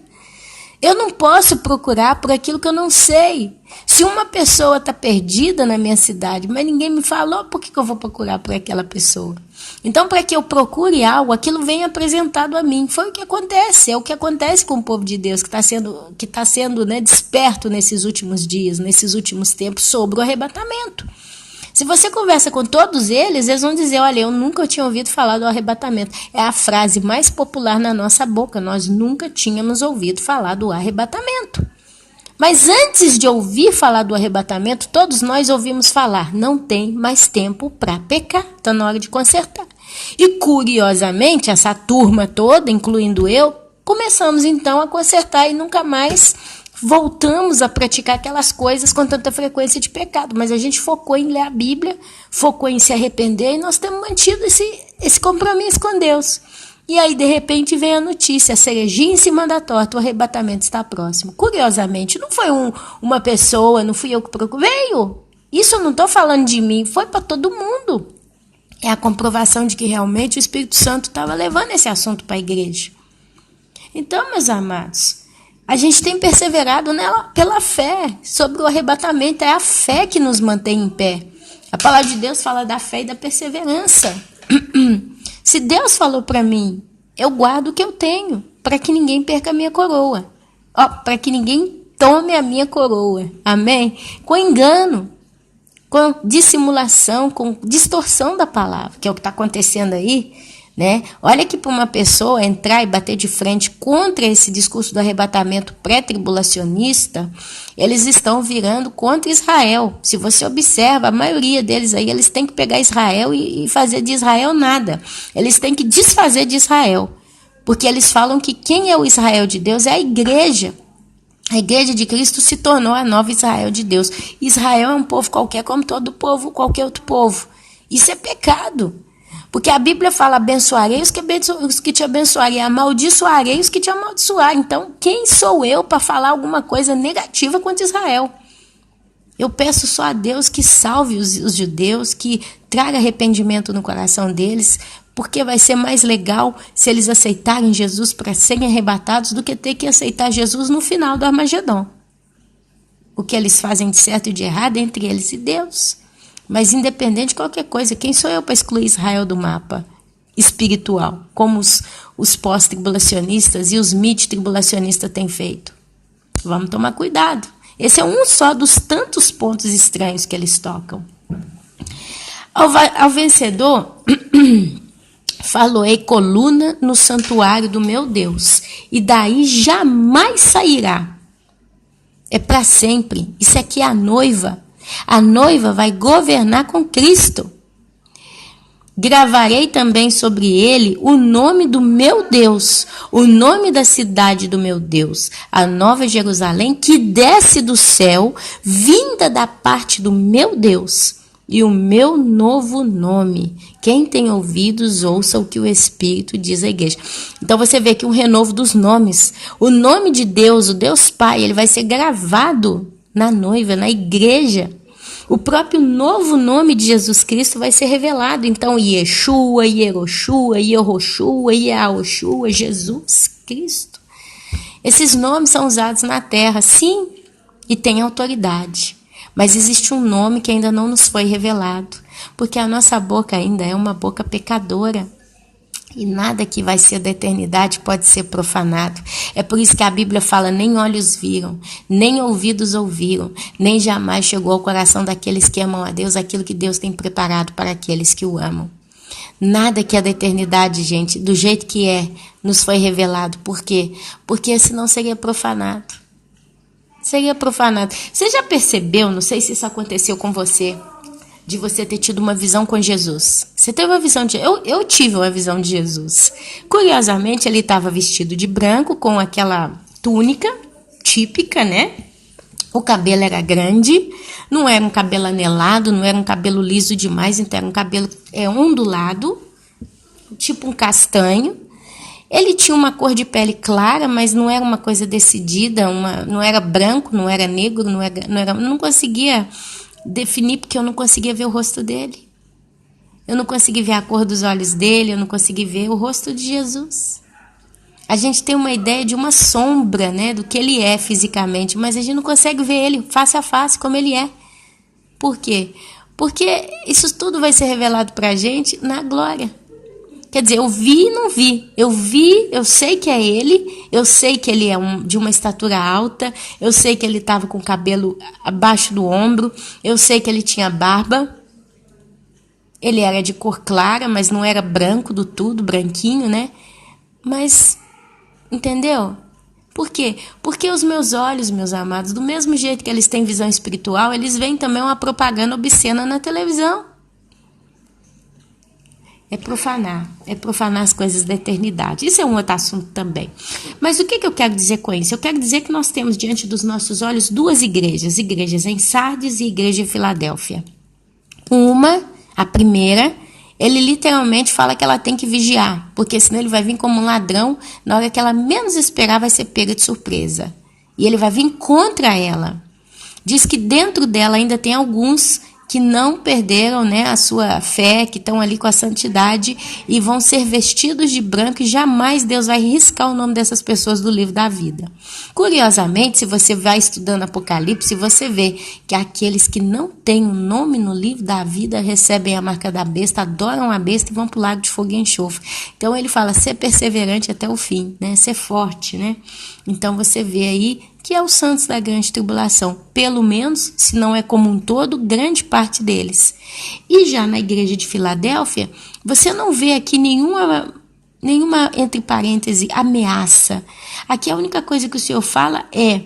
Eu não posso procurar por aquilo que eu não sei. Se uma pessoa está perdida na minha cidade, mas ninguém me falou, por que eu vou procurar por aquela pessoa? Então, para que eu procure algo, aquilo vem apresentado a mim. Foi o que acontece, é o que acontece com o povo de Deus, que está sendo né, desperto nesses últimos dias, nesses últimos tempos, sobre o arrebatamento. Se você conversa com todos eles, eles vão dizer, olha, eu nunca tinha ouvido falar do arrebatamento. É a frase mais popular na nossa boca, nós nunca tínhamos ouvido falar do arrebatamento. Mas antes de ouvir falar do arrebatamento, todos nós ouvimos falar, não tem mais tempo para pecar, está na hora de consertar. E curiosamente, essa turma toda, incluindo eu, começamos então a consertar e nunca mais voltamos a praticar aquelas coisas com tanta frequência de pecado, mas a gente focou em ler a Bíblia, focou em se arrepender e nós temos mantido esse compromisso com Deus. E aí, de repente, vem a notícia, a cerejinha em cima da torta, o arrebatamento está próximo. Curiosamente, não foi uma pessoa, não fui eu que procurei, veio. Isso eu não estou falando de mim, foi para todo mundo. É a comprovação de que realmente o Espírito Santo estava levando esse assunto para a igreja. Então, meus amados, a gente tem perseverado nela pela fé, sobre o arrebatamento. É a fé que nos mantém em pé. A palavra de Deus fala da fé e da perseverança. Se Deus falou para mim, eu guardo o que eu tenho, para que ninguém perca a minha coroa. Para que ninguém tome a minha coroa. Amém? Com engano, com dissimulação, com distorção da palavra, que é o que está acontecendo aí. Né? Olha que para uma pessoa entrar e bater de frente contra esse discurso do arrebatamento pré-tribulacionista, eles estão virando contra Israel. Se você observa, a maioria deles aí, eles têm que pegar Israel e fazer de Israel nada. Eles têm que desfazer de Israel, porque eles falam que quem é o Israel de Deus é a igreja. A igreja de Cristo se tornou a nova Israel de Deus. Israel é um povo qualquer, como todo povo, qualquer outro povo. Isso é pecado. Porque a Bíblia fala, abençoarei os que te abençoarem, amaldiçoarei os que te amaldiçoarem. Então, quem sou eu para falar alguma coisa negativa contra Israel? Eu peço só a Deus que salve os judeus, que traga arrependimento no coração deles, porque vai ser mais legal se eles aceitarem Jesus para serem arrebatados do que ter que aceitar Jesus no final do Armagedon. O que eles fazem de certo e de errado é entre eles e Deus. Mas independente de qualquer coisa, quem sou eu para excluir Israel do mapa? espiritual, como os pós-tribulacionistas e os mid-tribulacionistas têm feito. Vamos tomar cuidado. Esse é um só dos tantos pontos estranhos que eles tocam. Ao vencedor, faloei coluna no santuário do meu Deus, e daí jamais sairá. É para sempre. Isso aqui é a noiva. A noiva vai governar com Cristo. Gravarei também sobre ele o nome do meu Deus, o nome da cidade do meu Deus, a nova Jerusalém que desce do céu, vinda da parte do meu Deus, e o meu novo nome. Quem tem ouvidos, ouça o que o Espírito diz à igreja. Então você vê aqui um renovo dos nomes. O nome de Deus, o Deus Pai, ele vai ser gravado na noiva, na igreja. O próprio novo nome de Jesus Cristo vai ser revelado. Então, Yeshua, Yeroshua, Yehoshua, Yaoshua, Jesus Cristo. Esses nomes são usados na terra, sim, e têm autoridade. Mas existe um nome que ainda não nos foi revelado, porque a nossa boca ainda é uma boca pecadora. E nada que vai ser da eternidade pode ser profanado. É por isso que a Bíblia fala, nem olhos viram, nem ouvidos ouviram, nem jamais chegou ao coração daqueles que amam a Deus aquilo que Deus tem preparado para aqueles que o amam. Nada que é da eternidade, gente, do jeito que é, nos foi revelado. Por quê? Porque senão seria profanado. Seria profanado. Você já percebeu, não sei se isso aconteceu com você, de você ter tido uma visão com Jesus. Você teve uma visão de... Eu tive uma visão de Jesus. Curiosamente, ele estava vestido de branco, com aquela túnica típica, né? O cabelo era grande, não era um cabelo anelado, não era um cabelo liso demais, então era um cabelo ondulado, tipo um castanho. Ele tinha uma cor de pele clara, mas não era uma coisa decidida, não era branco, não era negro, não conseguia definir, porque eu não conseguia ver o rosto dele. Eu não consegui ver a cor dos olhos dele, eu não consegui ver o rosto de Jesus. A gente tem uma ideia de uma sombra, né, do que ele é fisicamente, mas a gente não consegue ver ele face a face como ele é. Por quê? Porque isso tudo vai ser revelado para a gente na glória. Quer dizer, eu vi e não vi. Eu sei que é ele, eu sei que ele é de uma estatura alta, eu sei que ele estava com o cabelo abaixo do ombro, eu sei que ele tinha barba, ele era de cor clara, mas não era branco do tudo, branquinho, né? Mas, entendeu? Por quê? Porque os meus olhos, meus amados, do mesmo jeito que eles têm visão espiritual, eles veem também uma propaganda obscena na televisão. É profanar as coisas da eternidade. Isso é um outro assunto também. Mas o que eu quero dizer com isso? Eu quero dizer que nós temos diante dos nossos olhos duas igrejas em Sardes e igreja em Filadélfia. A primeira, ele literalmente fala que ela tem que vigiar, porque senão ele vai vir como um ladrão, na hora que ela menos esperar vai ser pega de surpresa. E ele vai vir contra ela. Diz que dentro dela ainda tem alguns que não perderam, né, a sua fé, que estão ali com a santidade e vão ser vestidos de branco e jamais Deus vai riscar o nome dessas pessoas do livro da vida. Curiosamente, se você vai estudando Apocalipse, você vê que aqueles que não têm o nome no livro da vida recebem a marca da besta, adoram a besta e vão para o lago de fogo e enxofre. Então ele fala, ser perseverante até o fim, né, ser forte, né? Então você vê aí que é os santos da grande tribulação, pelo menos, se não é como um todo, grande parte deles. E já na igreja de Filadélfia, você não vê aqui nenhuma, entre parênteses, ameaça. Aqui a única coisa que o Senhor fala é,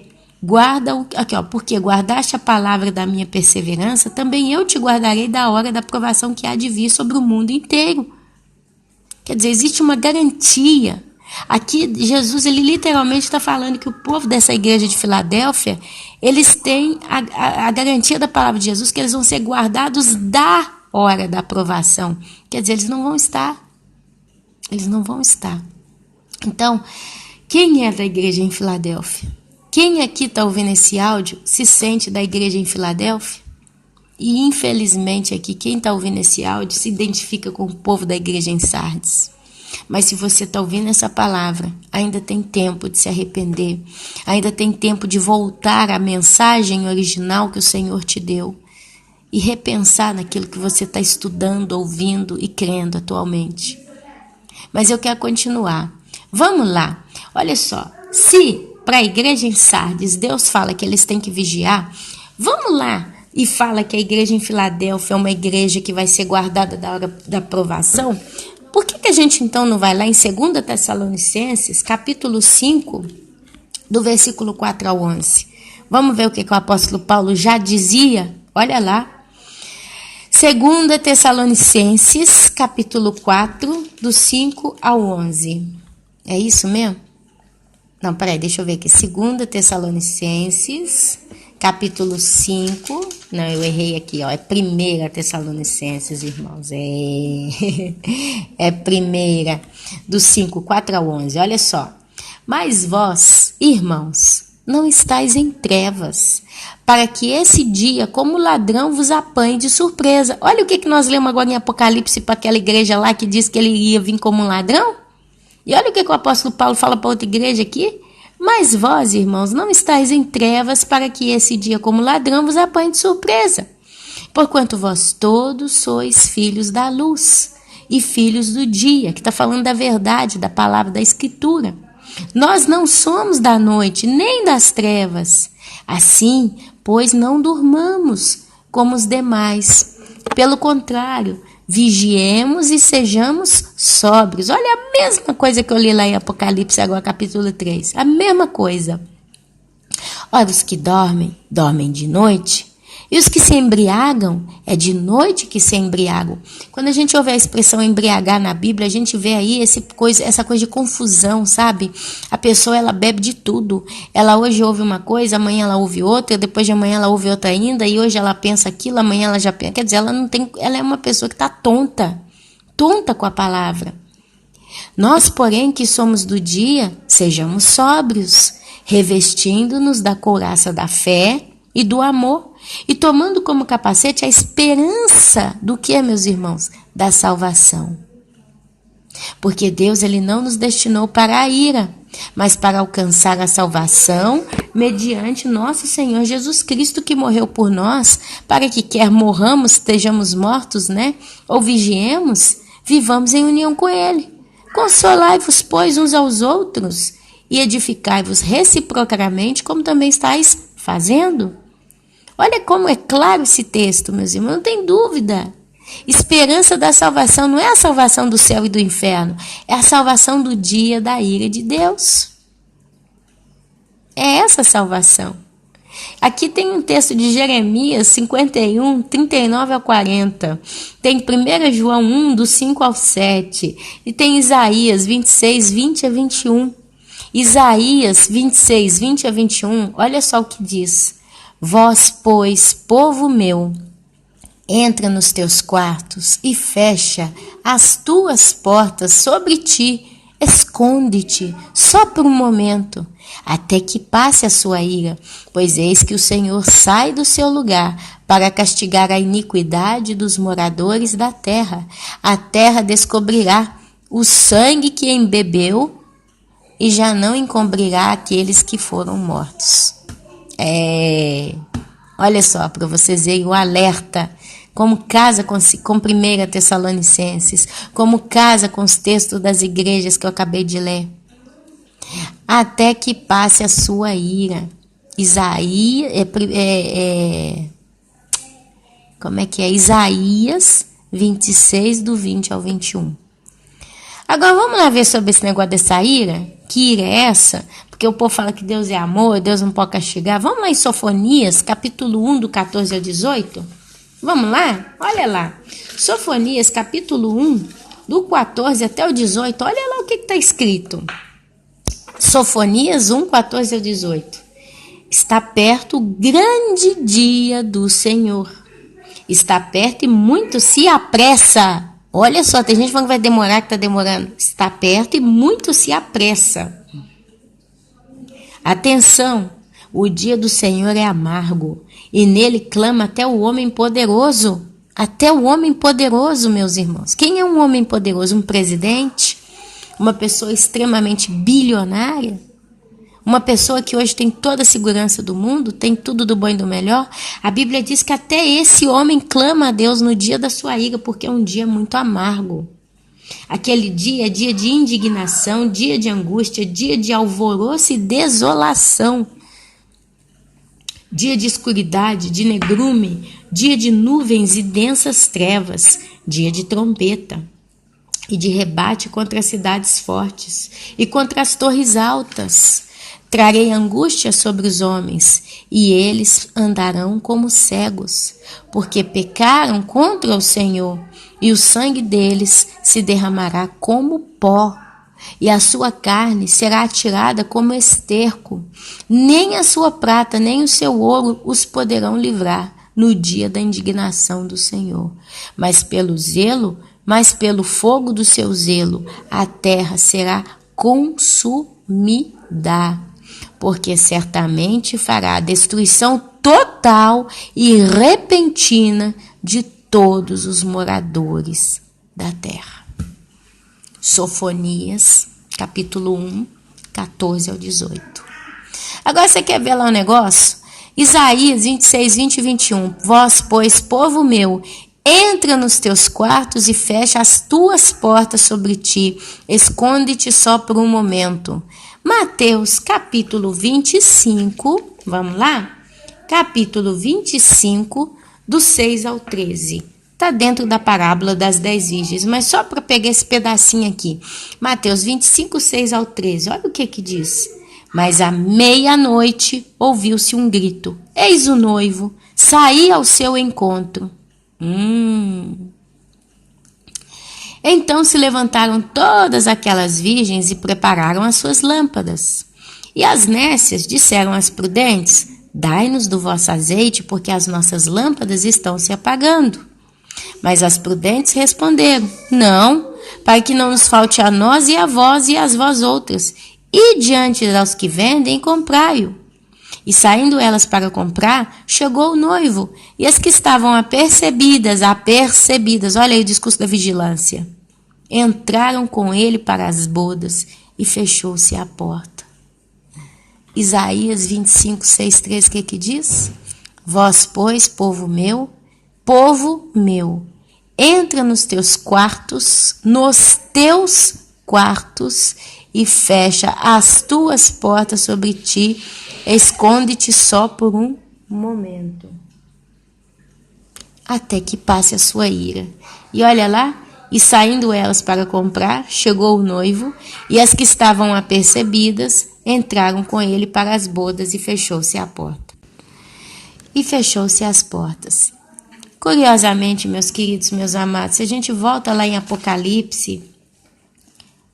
porque guardaste a palavra da minha perseverança, também eu te guardarei da hora da provação que há de vir sobre o mundo inteiro. Quer dizer, existe uma garantia. Aqui Jesus, ele literalmente está falando que o povo dessa igreja de Filadélfia, eles têm a garantia da palavra de Jesus, que eles vão ser guardados da hora da aprovação. Quer dizer, eles não vão estar. Então, quem é da igreja em Filadélfia? Quem aqui está ouvindo esse áudio se sente da igreja em Filadélfia? E infelizmente aqui, quem está ouvindo esse áudio se identifica com o povo da igreja em Sardes. Mas se você está ouvindo essa palavra, ainda tem tempo de se arrepender, ainda tem tempo de voltar à mensagem original que o Senhor te deu e repensar naquilo que você está estudando, ouvindo e crendo atualmente. Mas eu quero continuar. Vamos lá. Olha só. Se para a igreja em Sardes Deus fala que eles têm que vigiar, vamos lá e fala que a igreja em Filadélfia é uma igreja que vai ser guardada da hora da provação. Por que a gente então não vai lá em 2 Tessalonicenses, capítulo 5, do versículo 4 ao 11? Vamos ver o que o apóstolo Paulo já dizia? Olha lá. 2 Tessalonicenses, capítulo 4, do 5 ao 11. É isso mesmo? Não, peraí, deixa eu ver aqui. 2 Tessalonicenses, capítulo 5. Não, eu errei aqui, ó. É 1 Tessalonicenses, irmãos. É 1, do 5, 4 ao 11. Olha só. Mas vós, irmãos, não estáis em trevas, para que esse dia, como ladrão, vos apanhe de surpresa. Olha o que nós lemos agora em Apocalipse para aquela igreja lá que diz que ele ia vir como um ladrão. E olha o que o apóstolo Paulo fala para outra igreja aqui. Mas vós, irmãos, não estáis em trevas, para que esse dia, como ladrão, vos apanhe de surpresa. Porquanto vós todos sois filhos da luz e filhos do dia, que está falando da verdade, da palavra da Escritura. Nós não somos da noite, nem das trevas. Assim, pois não durmamos como os demais. Pelo contrário, vigiemos e sejamos sóbrios. Olha a mesma coisa que eu li lá em Apocalipse, agora capítulo 3. A mesma coisa. Ora, os que dormem, dormem de noite. E os que se embriagam, é de noite que se embriagam. Quando a gente ouve a expressão embriagar na Bíblia, a gente vê aí essa coisa de confusão, sabe? A pessoa, ela bebe de tudo. Ela hoje ouve uma coisa, amanhã ela ouve outra, depois de amanhã ela ouve outra ainda, e hoje ela pensa aquilo, amanhã ela já pensa. Quer dizer, ela é uma pessoa que está tonta com a palavra. Nós, porém, que somos do dia, sejamos sóbrios, revestindo-nos da couraça da fé e do amor, e tomando como capacete a esperança do que, meus irmãos? Da salvação. Porque Deus, ele não nos destinou para a ira, mas para alcançar a salvação mediante nosso Senhor Jesus Cristo, que morreu por nós, para que quer morramos, estejamos mortos, né? Ou vigiemos, vivamos em união com ele. Consolai-vos, pois, uns aos outros, e edificai-vos reciprocamente, como também estáis fazendo. Olha como é claro esse texto, meus irmãos, não tem dúvida. Esperança da salvação não é a salvação do céu e do inferno, é a salvação do dia da ira de Deus. É essa a salvação. Aqui tem um texto de Jeremias 51, 39 a 40. Tem 1 João 1, do 5 ao 7. E tem Isaías 26, 20 a 21. Isaías 26, 20 a 21, olha só o que diz. Vós, pois, povo meu, entra nos teus quartos e fecha as tuas portas sobre ti, esconde-te só por um momento, até que passe a sua ira, pois eis que o Senhor sai do seu lugar para castigar a iniquidade dos moradores da terra. A terra descobrirá o sangue que embebeu e já não encobrirá aqueles que foram mortos. Olha só, para vocês verem o alerta, como casa com 1 Tessalonicenses, como casa com os textos das igrejas que eu acabei de ler. Até que passe a sua ira. Isaías 26, do 20 ao 21. Agora vamos lá ver sobre esse negócio dessa ira. Que ira é essa? Porque o povo fala que Deus é amor, Deus não pode castigar. Vamos lá em Sofonias, capítulo 1, do 14 ao 18? Vamos lá? Olha lá. Sofonias, capítulo 1, do 14 até o 18. Olha lá o que está escrito. Sofonias 1, 14 ao 18. Está perto o grande dia do Senhor. Está perto e muito se apressa. Olha só, tem gente falando que vai demorar, que está demorando. Está perto e muito se apressa. Atenção, o dia do Senhor é amargo, e nele clama até o homem poderoso. Até o homem poderoso, meus irmãos. Quem é um homem poderoso? Um presidente? Uma pessoa extremamente bilionária? Uma pessoa que hoje tem toda a segurança do mundo, tem tudo do bom e do melhor? A Bíblia diz que até esse homem clama a Deus no dia da sua ira, porque é um dia muito amargo. Aquele dia é dia de indignação, dia de angústia, dia de alvoroço e desolação. Dia de escuridade, de negrume, dia de nuvens e densas trevas, dia de trombeta e de rebate contra as cidades fortes e contra as torres altas. Trarei angústia sobre os homens, e eles andarão como cegos, porque pecaram contra o Senhor, e o sangue deles se derramará como pó, e a sua carne será atirada como esterco. Nem a sua prata, nem o seu ouro os poderão livrar no dia da indignação do Senhor. Mas pelo fogo do seu zelo, a terra será consumida, porque certamente fará a destruição total e repentina de todos os moradores da terra. Sofonias, capítulo 1, 14 ao 18. Agora você quer ver lá um negócio? Isaías 26, 20 e 21. Vós, pois, povo meu, entra nos teus quartos e fecha as tuas portas sobre ti. Esconde-te só por um momento. Mateus, capítulo 25, vamos lá? Capítulo 25, do 6 ao 13. Está dentro da parábola das 10 virgens, mas só para pegar esse pedacinho aqui. Mateus 25, 6 ao 13. Olha o que diz. Mas à meia-noite ouviu-se um grito. Eis o noivo, saí ao seu encontro. Então se levantaram todas aquelas virgens e prepararam as suas lâmpadas. E as nécias disseram às prudentes: dai-nos do vosso azeite, porque as nossas lâmpadas estão se apagando. Mas as prudentes responderam: não, para que não nos falte a nós e a vós e as vós outras. E diante dos que vendem, comprai-o. E saindo elas para comprar, chegou o noivo, e as que estavam apercebidas, olha aí o discurso da vigilância, entraram com ele para as bodas, e fechou-se a porta. Isaías 25, 6, 3, o que diz? Vós, pois, povo meu, entra nos teus quartos, e fecha as tuas portas sobre ti, esconde-te só por um momento, até que passe a sua ira. E olha lá, e saindo elas para comprar, chegou o noivo, e as que estavam apercebidas entraram com ele para as bodas, e fechou-se a porta. E fechou-se as portas. Curiosamente, meus queridos, meus amados, se a gente volta lá em Apocalipse,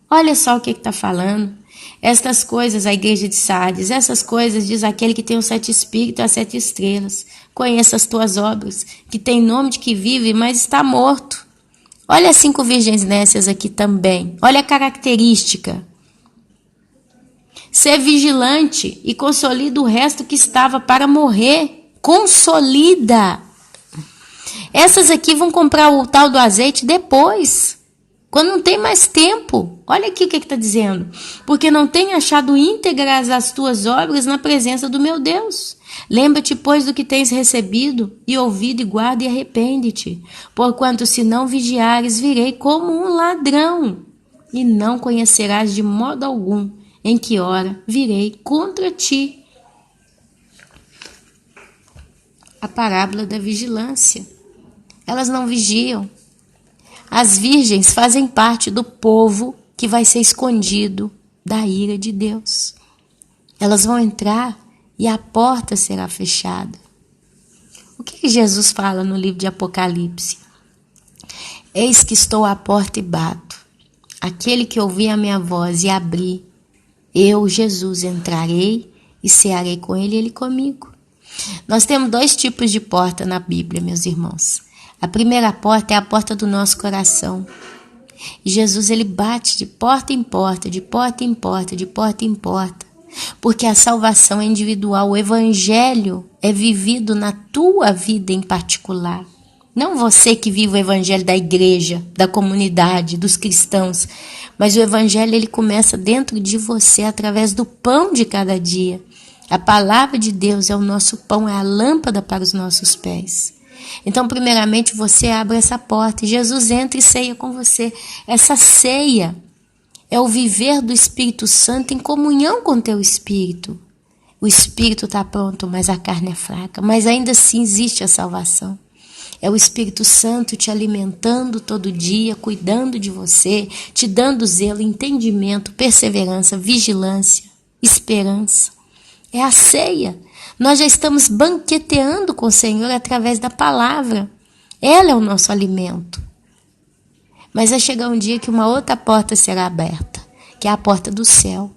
olha só o que está falando. Estas coisas, a igreja de Sardes, essas coisas diz aquele que tem os 7 espíritos e as 7 estrelas. Conheça as tuas obras, que tem nome de que vive, mas está morto. Olha as 5 virgens nécias aqui também. Olha a característica. Ser vigilante e consolida o resto que estava para morrer. Consolida. Essas aqui vão comprar o tal do azeite depois, quando não tem mais tempo. Olha aqui o que está dizendo. Porque não tem achado íntegras as tuas obras na presença do meu Deus. Lembra-te, pois, do que tens recebido e ouvido, e guarda e arrepende-te. Porquanto, se não vigiares, virei como um ladrão, e não conhecerás de modo algum em que hora virei contra ti. A parábola da vigilância. Elas não vigiam. As virgens fazem parte do povo que vai ser escondido da ira de Deus. Elas vão entrar e a porta será fechada. O que Jesus fala no livro de Apocalipse? Eis que estou à porta e bato. Aquele que ouvir a minha voz e abrir, eu, Jesus, entrarei e cearei com ele e ele comigo. Nós temos 2 tipos de porta na Bíblia, meus irmãos. A primeira porta é a porta do nosso coração. E Jesus, ele bate de porta em porta, de porta em porta, de porta em porta. Porque a salvação é individual, o evangelho é vivido na tua vida em particular. Não você que vive o evangelho da igreja, da comunidade, dos cristãos. Mas o evangelho, ele começa dentro de você através do pão de cada dia. A palavra de Deus é o nosso pão, é a lâmpada para os nossos pés. Então, primeiramente, você abre essa porta e Jesus entra e ceia com você. Essa ceia é o viver do Espírito Santo em comunhão com teu espírito. O espírito está pronto, mas a carne é fraca. Mas ainda assim existe a salvação. É o Espírito Santo te alimentando todo dia, cuidando de você, te dando zelo, entendimento, perseverança, vigilância, esperança. É a ceia. Nós já estamos banqueteando com o Senhor através da palavra. Ela é o nosso alimento. Mas vai chegar um dia que uma outra porta será aberta, que é a porta do céu.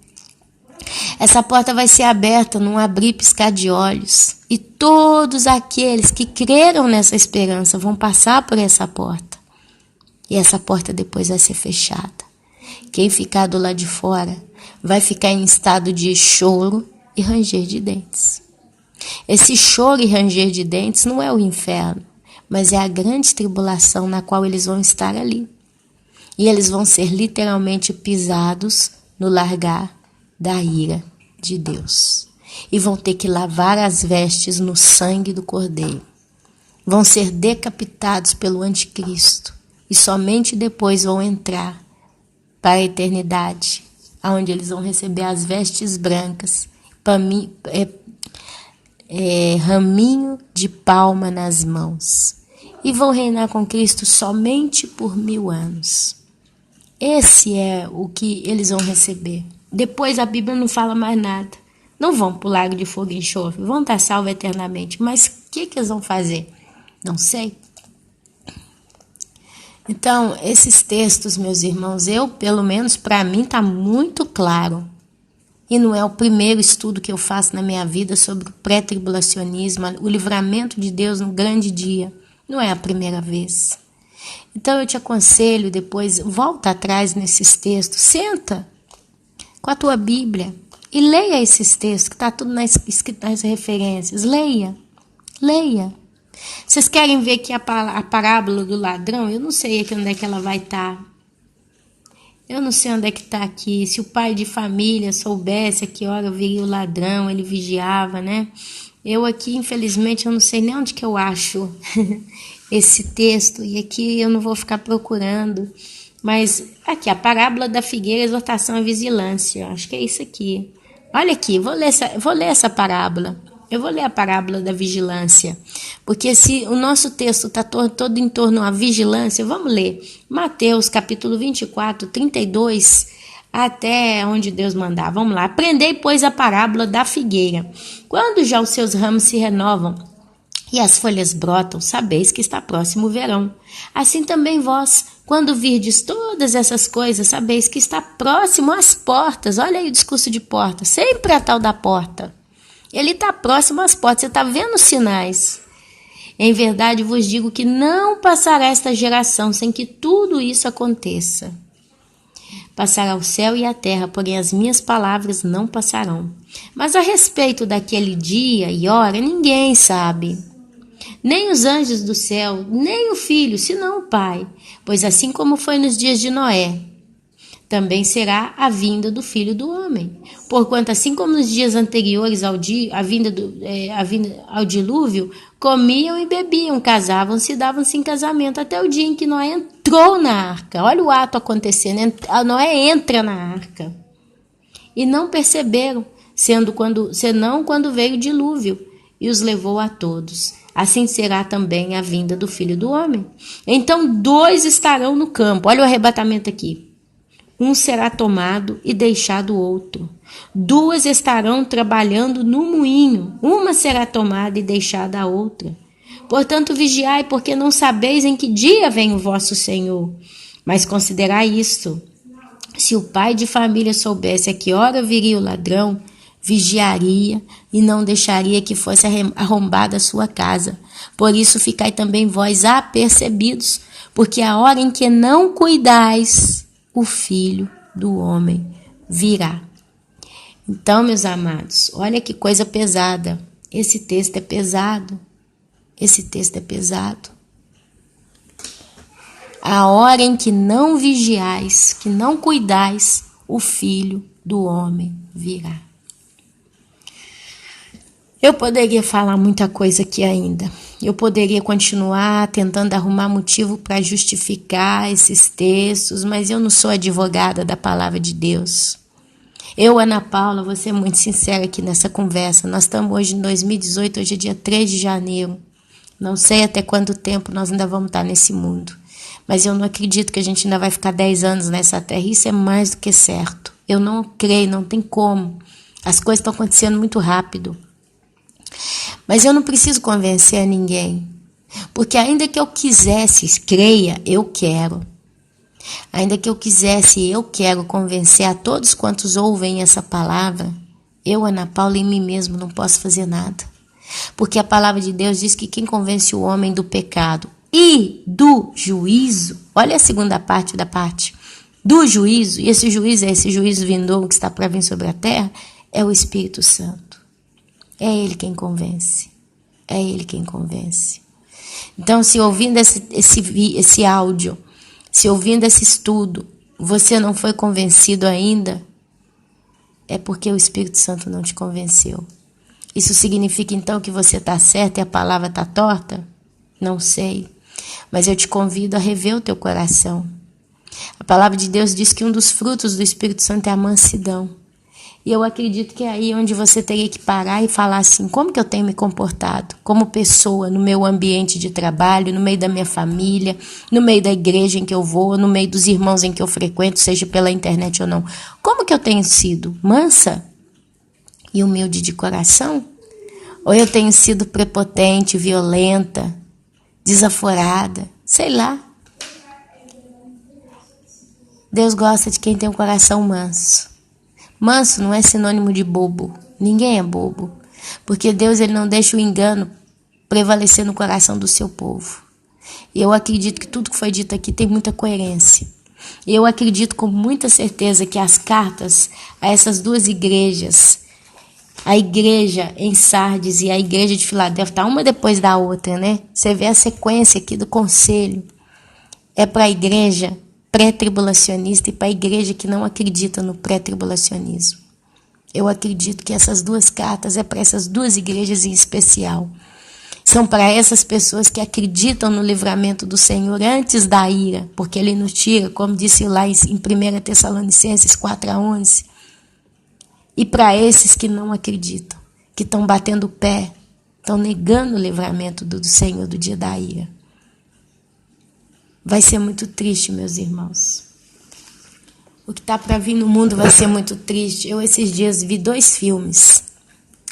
Essa porta vai ser aberta num abrir e piscar de olhos. E todos aqueles que creram nessa esperança vão passar por essa porta. E essa porta depois vai ser fechada. Quem ficar do lado de fora vai ficar em estado de choro e ranger de dentes. Esse choro e ranger de dentes não é o inferno, mas é a grande tribulação na qual eles vão estar ali. E eles vão ser literalmente pisados no largar da ira de Deus. E vão ter que lavar as vestes no sangue do Cordeiro. Vão ser decapitados pelo anticristo. E somente depois vão entrar para a eternidade, onde eles vão receber as vestes brancas, raminho de palma nas mãos. E vão reinar com Cristo somente por 1000 anos. Esse é o que eles vão receber. Depois a Bíblia não fala mais nada. Não vão para o lago de fogo e enxofre, vão estar salvos eternamente. Mas o que eles vão fazer? Não sei. Então, esses textos, meus irmãos, pelo menos para mim, está muito claro. E não é o primeiro estudo que eu faço na minha vida sobre o pré-tribulacionismo, o livramento de Deus no grande dia. Não é a primeira vez. Então eu te aconselho depois, volta atrás nesses textos, senta com a tua Bíblia e leia esses textos, que está tudo escrito nas referências. Leia. Vocês querem ver que a parábola do ladrão, eu não sei aqui onde é que ela vai estar. Eu não sei onde é que está aqui. Se o pai de família soubesse a que hora viria o ladrão, ele vigiava, né? Eu aqui, infelizmente, eu não sei nem onde que eu acho esse texto. E aqui eu não vou ficar procurando. Mas aqui, a parábola da figueira, exortação à vigilância. Acho que é isso aqui. Olha aqui, vou ler essa parábola. Eu vou ler a parábola da vigilância. Porque se o nosso texto está todo em torno à vigilância, vamos ler. Mateus, capítulo 24, 32, até onde Deus mandar. Vamos lá. Aprendei, pois, a parábola da figueira. Quando já os seus ramos se renovam e as folhas brotam, sabeis que está próximo o verão. Assim também vós, quando virdes todas essas coisas, sabeis que está próximo às portas. Olha aí o discurso de porta, sempre a tal da porta. Ele está próximo às portas, você está vendo os sinais. Em verdade vos digo que não passará esta geração sem que tudo isso aconteça. Passará o céu e a terra, porém as minhas palavras não passarão. Mas a respeito daquele dia e hora, ninguém sabe. Nem os anjos do céu, nem o Filho, senão o Pai. Pois assim como foi nos dias de Noé, também será a vinda do Filho do Homem. Porquanto, assim como nos dias anteriores ao dilúvio, comiam e bebiam, casavam-se e davam-se em casamento, até o dia em que Noé entrou na arca. Olha o ato acontecendo. Noé entra na arca. E não perceberam, senão quando veio o dilúvio, e os levou a todos. Assim será também a vinda do Filho do Homem. Então 2 estarão no campo. Olha o arrebatamento aqui. Um será tomado e deixado o outro. 2 estarão trabalhando no moinho. Uma será tomada e deixada a outra. Portanto, vigiai, porque não sabeis em que dia vem o vosso Senhor. Mas considerai isto. Se o pai de família soubesse a que hora viria o ladrão, vigiaria e não deixaria que fosse arrombada a sua casa. Por isso ficai também vós apercebidos, porque a hora em que não cuidais, o Filho do Homem virá. Então, meus amados, olha que coisa pesada. Esse texto é pesado. A hora em que não vigiais, que não cuidais, o Filho do Homem virá. Eu poderia falar muita coisa aqui ainda, Eu poderia continuar tentando arrumar motivo para justificar esses textos, mas eu não sou advogada da palavra de Deus. Eu, Ana Paula, vou ser muito sincera aqui nessa conversa. Nós estamos hoje em 2018, hoje é dia 3 de janeiro. Não sei até quanto tempo nós ainda vamos estar nesse mundo. Mas eu não acredito que a gente ainda vai ficar 10 anos nessa terra. Isso é mais do que certo. Eu não creio, não tem como. As coisas estão acontecendo muito rápido. Mas eu não preciso convencer a ninguém. Porque ainda que eu quisesse, creia, eu quero. Ainda que eu quisesse, eu quero convencer a todos quantos ouvem essa palavra. Eu, Ana Paula, em mim mesmo não posso fazer nada. Porque a palavra de Deus diz que quem convence o homem do pecado e do juízo, olha a segunda parte da parte, do juízo, e esse juízo é esse juízo vindouro que está para vir sobre a terra, é o Espírito Santo. É Ele quem convence. É Ele quem convence. Então, se ouvindo esse áudio, se ouvindo esse estudo, você não foi convencido ainda, é porque o Espírito Santo não te convenceu. Isso significa então que você está certo e a palavra está torta? Não sei. Mas eu te convido a rever o teu coração. A palavra de Deus diz que um dos frutos do Espírito Santo é a mansidão. E eu acredito que é aí onde você teria que parar e falar assim, como que eu tenho me comportado como pessoa no meu ambiente de trabalho, no meio da minha família, no meio da igreja em que eu vou, no meio dos irmãos em que eu frequento, seja pela internet ou não. Como que eu tenho sido? Mansa e humilde de coração? Ou eu tenho sido prepotente, violenta, desaforada? Sei lá. Deus gosta de quem tem um coração manso. Manso não é sinônimo de bobo. Ninguém é bobo. Porque Deus ele não deixa o engano prevalecer no coração do seu povo. E eu acredito que tudo que foi dito aqui tem muita coerência. E eu acredito com muita certeza que as cartas a essas duas igrejas, a igreja em Sardes e a igreja de Filadélfia, tá uma depois da outra, né? Você vê a sequência aqui do conselho. É para a igreja pré-tribulacionista e para a igreja que não acredita no pré-tribulacionismo. Eu acredito que essas duas cartas é para essas duas igrejas em especial. São para essas pessoas que acreditam no livramento do Senhor antes da ira, porque Ele nos tira, como disse lá em 1 Tessalonicenses 4:11. E para esses que não acreditam, que estão batendo o pé, estão negando o livramento do Senhor do dia da ira. Vai ser muito triste, meus irmãos. O que está para vir no mundo vai ser muito triste. Eu esses dias vi 2 filmes.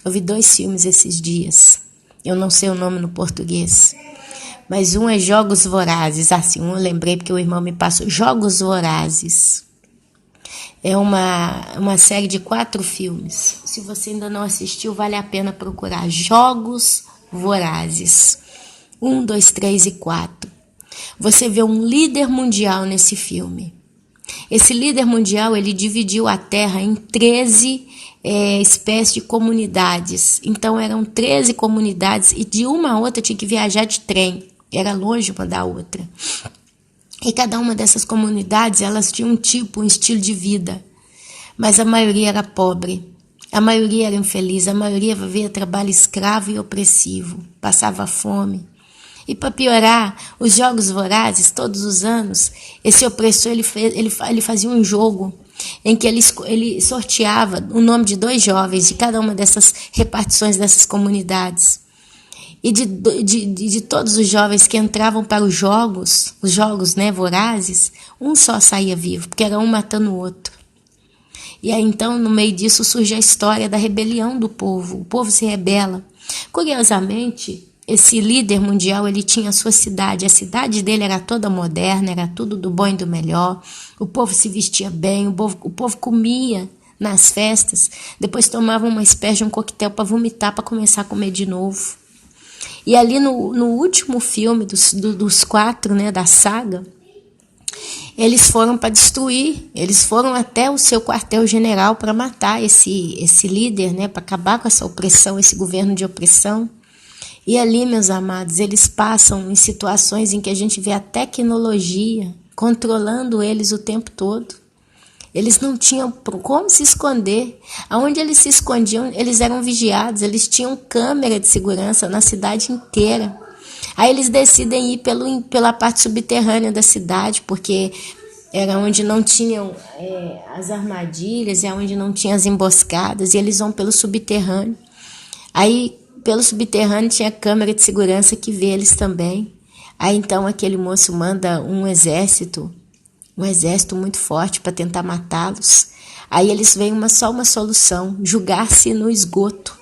Eu vi 2 filmes esses dias. Eu não sei o nome no português. Mas um é Jogos Vorazes. Assim, um eu lembrei porque o irmão me passou. Jogos Vorazes. É uma série de 4 filmes. Se você ainda não assistiu, vale a pena procurar. Jogos Vorazes. 1, 2, 3 e 4. Você vê um líder mundial nesse filme. Esse líder mundial, ele dividiu a Terra em 13 espécies de comunidades. Então, eram 13 comunidades e de uma a outra tinha que viajar de trem. Era longe uma da outra. E cada uma dessas comunidades, elas tinham um estilo de vida. Mas a maioria era pobre. A maioria era infeliz. A maioria vivia trabalho escravo e opressivo. Passava fome. E para piorar, os Jogos Vorazes, todos os anos, esse opressor ele fazia um jogo em que ele sorteava o nome de 2 jovens de cada uma dessas repartições dessas comunidades. E de todos os jovens que entravam para os jogos, né, vorazes, um só saía vivo, porque era um matando o outro. E aí então, no meio disso, surge a história da rebelião do povo. O povo se rebela. Curiosamente, esse líder mundial, ele tinha a sua cidade. A cidade dele era toda moderna, era tudo do bom e do melhor. O povo se vestia bem, o povo comia nas festas. Depois tomava uma espécie de um coquetel para vomitar, para começar a comer de novo. E ali no último filme dos 4, né, da saga, eles foram para destruir, eles foram até o seu quartel-general para matar esse líder, né, para acabar com essa opressão, esse governo de opressão. E ali, meus amados, eles passam em situações em que a gente vê a tecnologia controlando eles o tempo todo. Eles não tinham como se esconder. Aonde eles se escondiam, eles eram vigiados, eles tinham câmera de segurança na cidade inteira. Aí eles decidem ir pela parte subterrânea da cidade, porque era onde não tinham as armadilhas, é onde não tinha as emboscadas, e eles vão pelo subterrâneo. Aí, pelo subterrâneo, tinha câmera de segurança que vê eles também. Aí, então, aquele moço manda um exército muito forte para tentar matá-los. Aí eles veem só uma solução, jogar-se no esgoto,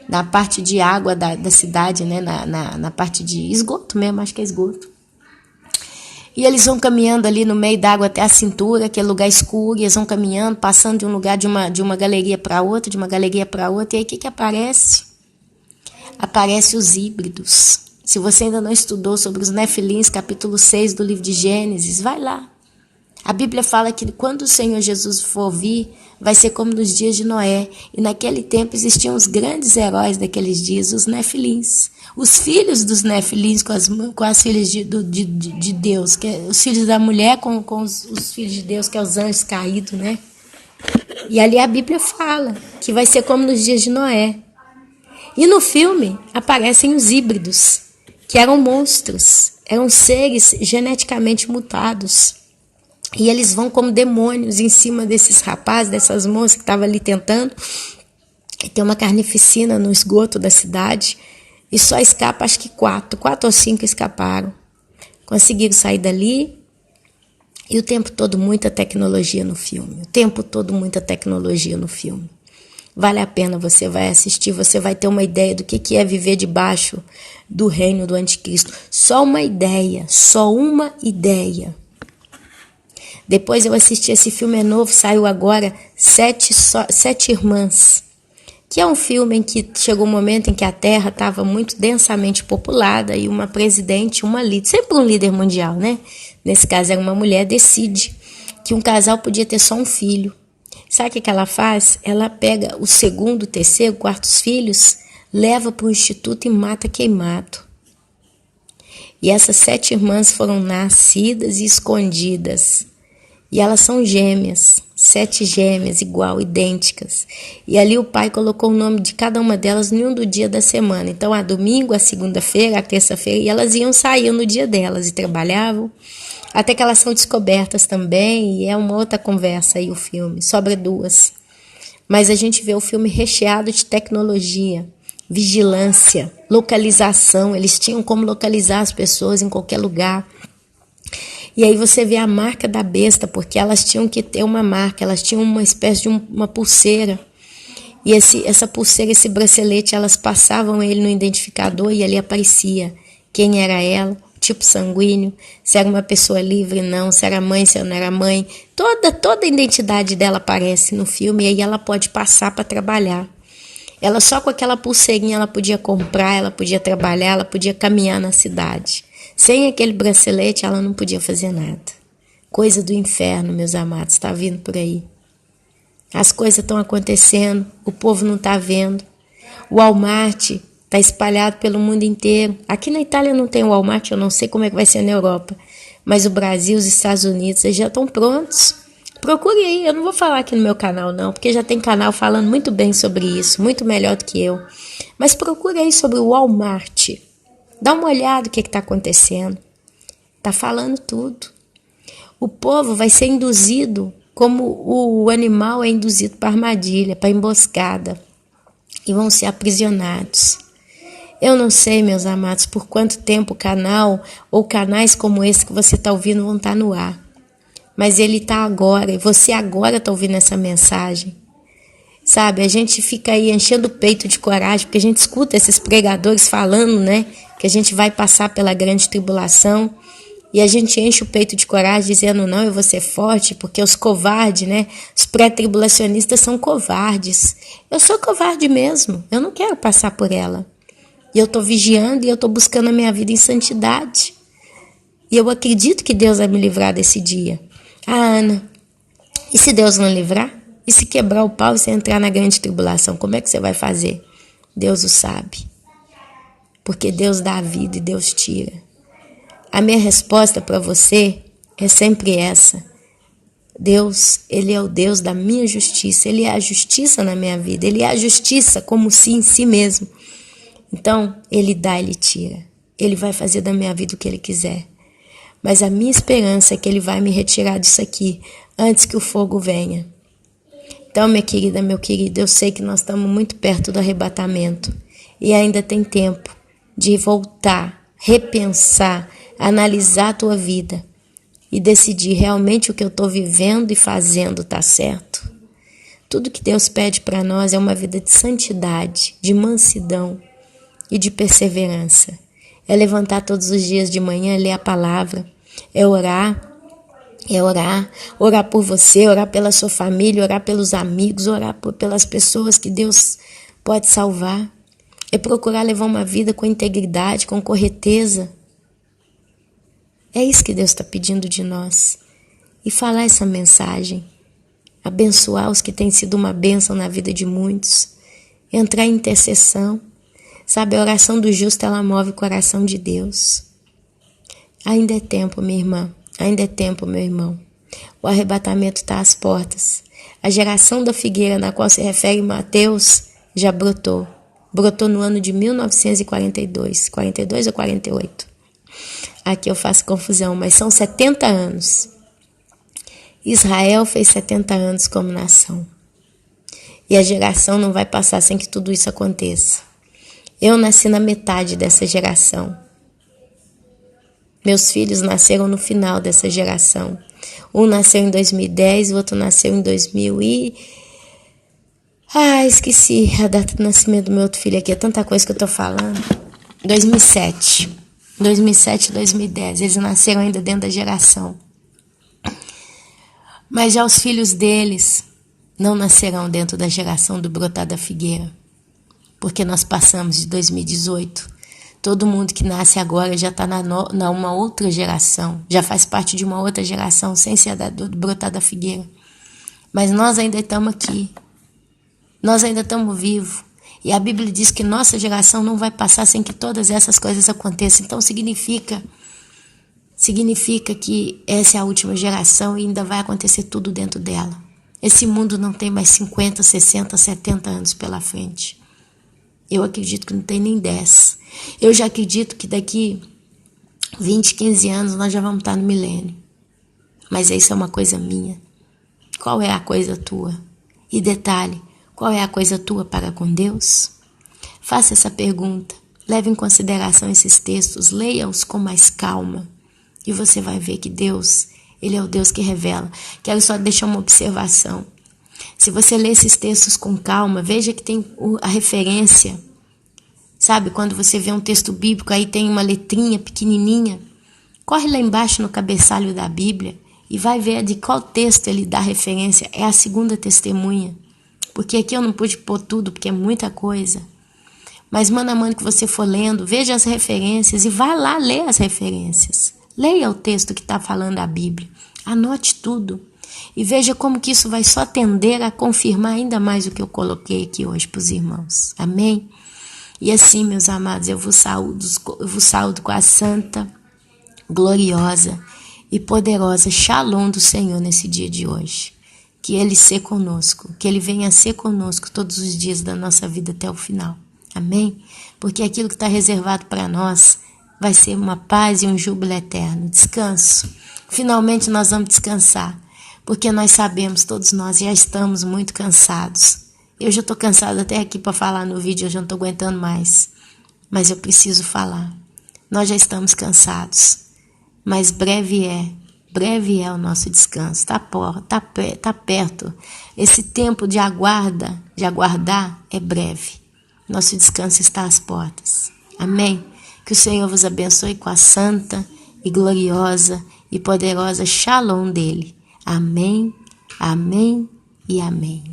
na parte de água da cidade, né? na parte de esgoto mesmo, acho que é esgoto. E eles vão caminhando ali no meio da água até a cintura, aquele lugar escuro, e eles vão caminhando, passando de um lugar, de uma galeria para outra, de uma galeria para outra, e aí o que aparece? Aparece os híbridos. Se você ainda não estudou sobre os Nefilins, capítulo 6 do livro de Gênesis, vai lá. A Bíblia fala que quando o Senhor Jesus for vir, vai ser como nos dias de Noé. E naquele tempo existiam os grandes heróis daqueles dias, os Nefilins. Os filhos dos Nefilins com as filhas de Deus, que é, os filhos da mulher com os filhos de Deus, que é os anjos caídos, né? E ali a Bíblia fala que vai ser como nos dias de Noé. E no filme aparecem os híbridos, que eram monstros, eram seres geneticamente mutados. E eles vão como demônios em cima desses rapazes, dessas moças que estavam ali tentando. E tem uma carnificina no esgoto da cidade. E só escapa, acho que 4 ou 5 escaparam. Conseguiram sair dali. E o tempo todo muita tecnologia no filme. O tempo todo muita tecnologia no filme. Vale a pena, você vai assistir, você vai ter uma ideia do que é viver debaixo do reino do anticristo. Só uma ideia, só uma ideia. Depois eu assisti esse filme novo, saiu agora, Sete Irmãs, que é um filme em que chegou um momento em que a Terra estava muito densamente populada e uma presidente, uma líder, sempre um líder mundial, né? Nesse caso era uma mulher, decide que um casal podia ter só um filho. Sabe o que ela faz? Ela pega o segundo, terceiro, quartos filhos, leva para o instituto e mata queimado. E essas 7 irmãs foram nascidas e escondidas. E elas são gêmeas, 7 gêmeas, igual, idênticas. E ali o pai colocou o nome de cada uma delas em um do dia da semana. Então, a domingo, a segunda-feira, a terça-feira, e elas iam sair no dia delas e trabalhavam. Até que elas são descobertas também, e é uma outra conversa aí o filme, sobra 2. Mas a gente vê o filme recheado de tecnologia, vigilância, localização. Eles tinham como localizar as pessoas em qualquer lugar. E aí você vê a marca da besta, porque elas tinham que ter uma marca, elas tinham uma espécie de uma pulseira. E essa pulseira, esse bracelete, elas passavam ele no identificador e ali aparecia quem era ela, tipo sanguíneo, se era uma pessoa livre, não, se era mãe, se não era mãe. Toda a identidade dela aparece no filme e aí ela pode passar para trabalhar. Ela só com aquela pulseirinha ela podia comprar, ela podia trabalhar, ela podia caminhar na cidade. Sem aquele bracelete ela não podia fazer nada. Coisa do inferno, meus amados, está vindo por aí. As coisas estão acontecendo, o povo não está vendo. O Walmart está espalhado pelo mundo inteiro. Aqui na Itália não tem Walmart, eu não sei como é que vai ser na Europa. Mas o Brasil, os Estados Unidos, eles já estão prontos. Procure aí, eu não vou falar aqui no meu canal não, porque já tem canal falando muito bem sobre isso, muito melhor do que eu. Mas procure aí sobre o Walmart. Dá uma olhada o que está acontecendo. Está falando tudo. O povo vai ser induzido como o animal é induzido para armadilha, para emboscada. E vão ser aprisionados. Eu não sei, meus amados, por quanto tempo o canal ou canais como esse que você está ouvindo vão estar no ar. Mas ele está agora, e você agora está ouvindo essa mensagem. Sabe, a gente fica aí enchendo o peito de coragem, porque a gente escuta esses pregadores falando, né, que a gente vai passar pela grande tribulação, e a gente enche o peito de coragem dizendo, não, eu vou ser forte, porque os covardes, né, os pré-tribulacionistas são covardes. Eu sou covarde mesmo, eu não quero passar por ela. E eu estou vigiando e eu estou buscando a minha vida em santidade. E eu acredito que Deus vai me livrar desse dia. Ah, Ana, e se Deus não livrar? E se quebrar o pau e você entrar na grande tribulação, como é que você vai fazer? Deus o sabe. Porque Deus dá a vida e Deus tira. A minha resposta para você é sempre essa. Deus, Ele é o Deus da minha justiça. Ele é a justiça na minha vida. Ele é a justiça como se em si mesmo. Então, Ele dá, Ele tira. Ele vai fazer da minha vida o que Ele quiser. Mas a minha esperança é que Ele vai me retirar disso aqui antes que o fogo venha. Então, minha querida, meu querido, eu sei que nós estamos muito perto do arrebatamento. E ainda tem tempo de voltar, repensar, analisar a tua vida e decidir realmente o que eu estou vivendo e fazendo está certo. Tudo que Deus pede para nós é uma vida de santidade, de mansidão e de perseverança. É levantar todos os dias de manhã, ler a palavra, é orar por você, orar pela sua família, orar pelos amigos, orar pelas pessoas que Deus pode salvar. É procurar levar uma vida com integridade, com correteza. É isso que Deus está pedindo de nós. E falar essa mensagem, abençoar os que têm sido uma bênção na vida de muitos, entrar em intercessão. Sabe, a oração do justo, ela move o coração de Deus. Ainda é tempo, minha irmã. Ainda é tempo, meu irmão. O arrebatamento está às portas. A geração da figueira na qual se refere Mateus já brotou. Brotou no ano de 1942. 42 ou 48? Aqui eu faço confusão, mas são 70 anos. Israel fez 70 anos como nação. E a geração não vai passar sem que tudo isso aconteça. Eu nasci na metade dessa geração. Meus filhos nasceram no final dessa geração. Um nasceu em 2010, o outro nasceu em 2000 e... esqueci a data de nascimento do meu outro filho aqui. É tanta coisa que eu tô falando. 2007. 2007 e 2010. Eles nasceram ainda dentro da geração. Mas já os filhos deles não nascerão dentro da geração do brotar da figueira. Porque nós passamos de 2018. Todo mundo que nasce agora já está na uma outra geração. Já faz parte de uma outra geração, sem ser do brotar da figueira. Mas nós ainda estamos aqui. Nós ainda estamos vivos. E a Bíblia diz que nossa geração não vai passar sem que todas essas coisas aconteçam. Então significa que essa é a última geração e ainda vai acontecer tudo dentro dela. Esse mundo não tem mais 50, 60, 70 anos pela frente. Eu acredito que não tem nem 10. Eu já acredito que daqui 20, 15 anos nós já vamos estar no milênio. Mas isso é uma coisa minha. Qual é a coisa tua? E detalhe, qual é a coisa tua para com Deus? Faça essa pergunta. Leve em consideração esses textos. Leia-os com mais calma. E você vai ver que Deus, Ele é o Deus que revela. Quero só deixar uma observação. Se você ler esses textos com calma, veja que tem a referência. Sabe, quando você vê um texto bíblico, aí tem uma letrinha pequenininha. Corre lá embaixo no cabeçalho da Bíblia e vai ver de qual texto ele dá referência. É a segunda testemunha. Porque aqui eu não pude pôr tudo, porque é muita coisa. Mas mano a mano que você for lendo, veja as referências e vá lá ler as referências. Leia o texto que está falando a Bíblia. Anote tudo. E veja como que isso vai só tender a confirmar ainda mais o que eu coloquei aqui hoje para os irmãos. Amém? E assim, meus amados, eu vos saúdo com a santa, gloriosa e poderosa Shalom do Senhor nesse dia de hoje. Que Ele seja conosco, que Ele venha ser conosco todos os dias da nossa vida até o final. Amém? Porque aquilo que está reservado para nós vai ser uma paz e um júbilo eterno. Descanso. Finalmente nós vamos descansar. Porque nós sabemos, todos nós já estamos muito cansados. Eu já estou cansada até aqui para falar no vídeo, eu já não estou aguentando mais. Mas eu preciso falar. Nós já estamos cansados. Mas breve é o nosso descanso. Tá perto. Esse tempo de aguardar é breve. Nosso descanso está às portas. Amém? Que o Senhor vos abençoe com a santa e gloriosa e poderosa Shalom dele. Amém, amém e amém.